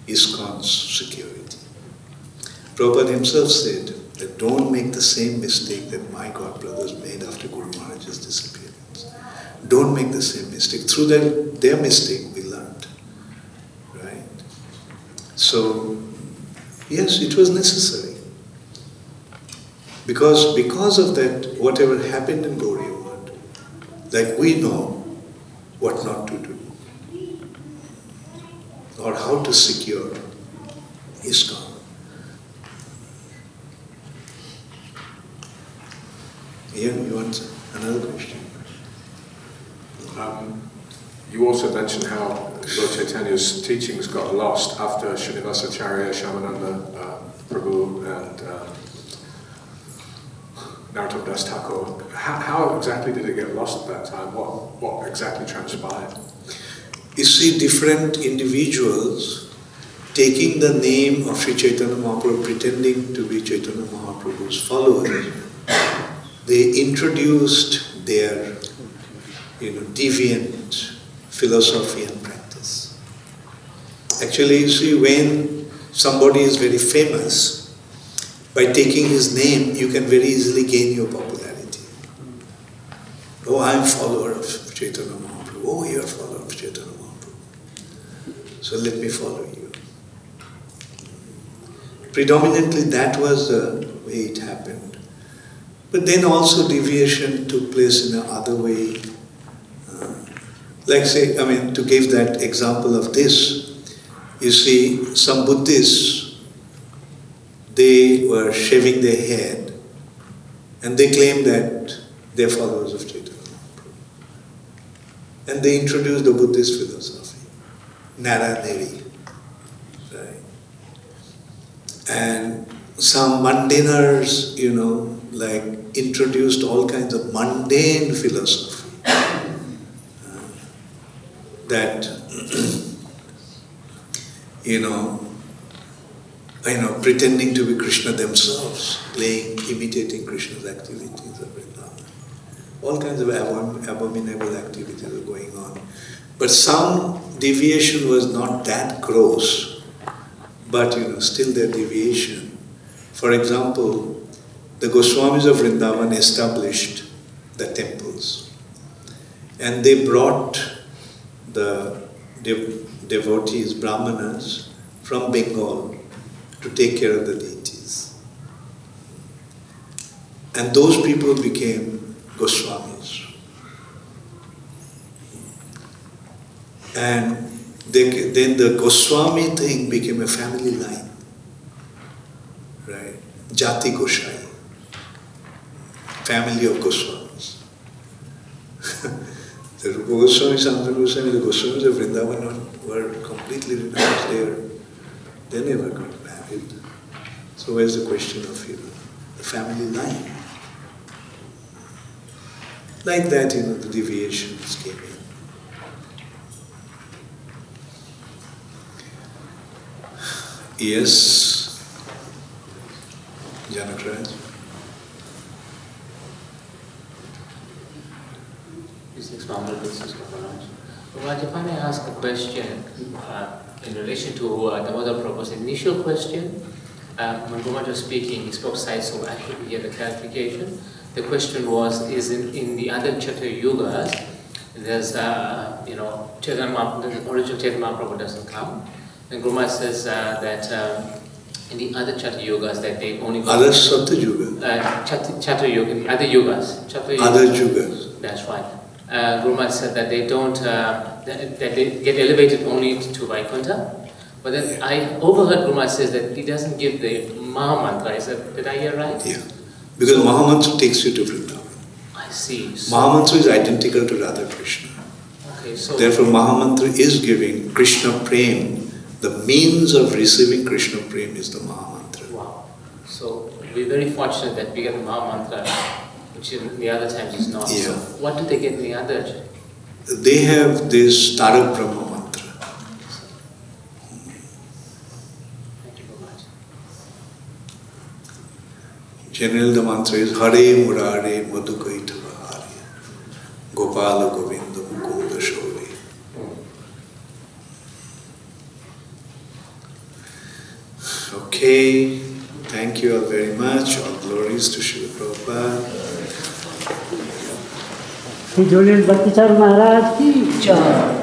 ISKCON's security. Prabhupada himself said that don't make the same mistake that my godbrothers made after Guru Maharaj's disappearance. Don't make the same mistake. Through their mistake we learned. Right? So, yes, it was necessary. Because of that, whatever happened in Gauriya Math, like we know what not to do, or how to secure ISKCON. Ian, you want another question? You also mentioned how Lord Chaitanya's teachings got lost after Srinivasacharya, Shyamananda Prabhu, and Narottam Das Thakur. How exactly did it get lost at that time? What exactly transpired? You see different individuals taking the name of Sri Chaitanya Mahaprabhu, pretending to be Chaitanya Mahaprabhu's followers. They introduced their deviant philosophy and practice. Actually, you see, when somebody is very famous, by taking his name, you can very easily gain your popularity. Oh, I'm a follower of Chaitanya Mahaprabhu. Oh, you're a follower of Chaitanya Mahaprabhu. So let me follow you. Predominantly, that was the way it happened. But then also deviation took place in another way. Like say, to give that example of this, You see, some Buddhists, they were shaving their head and they claimed that they're followers of Chaitanya Mahaprabhu. And they introduced the Buddhist philosophy, Nara-Neri, right? And some mundaners, like introduced all kinds of mundane philosophy that, pretending to be Krishna themselves, imitating Krishna's activities of Vrindavan. All kinds of abominable activities were going on. But some deviation was not that gross, but still their deviation. For example, the Goswamis of Vrindavan established the temples. And they brought the devotees, brahmanas, from Bengal to take care of the deities. And those people became Goswamis. And then the Goswami thing became a family line, right? Jati Gosai, family of Goswamis. The Rupa Goswami, Sanatana Goswami, the Goswamis of Vrindavan were completely renounced. They never got married. So where's the question of the family line? Like that, the deviations came in. Yes, Janakraj. Raj, if I may ask a question in relation to Damodar Prabhu's initial question. When Gurumaj was speaking, he spoke Sai, so I should hear the clarification. The question was, is in the other Chatur Yugas, there's, Chaitanya Mahaprabhu, the original Chaitanya Mahaprabhu doesn't come. And Gurumaj says that in the other Chatur Yugas that they only... Other Satya Yugas? Chatur Yugas, other Yugas. Other Yugas. That's right. Gurumaj said that they don't, that they get elevated only to Vaikuntha. But then I overheard Gurumaj says that he doesn't give the Mahamantra. Did I hear right? Yeah. Because Mahamantra takes you to Vrindavan. I see. So, Mahamantra is identical to Radha Krishna. Okay, so... Therefore, Mahamantra is giving Krishna Prem. The means of receiving Krishna Prem is the Mahamantra. Wow. So, we're very fortunate that we get the Mahamantra, which in the other times is not. Yeah. So, what do they get in the other? They have this Tarak Brahma mantra. Thank you very much. Generally, the mantra is Hare Murare Madhukaita Vahare Gopala Govinda Mukunda Shore. Okay, thank you all very much. All glories to Srila Prabhupada. Sri Julian Bhakti Char Maharaj ki jai.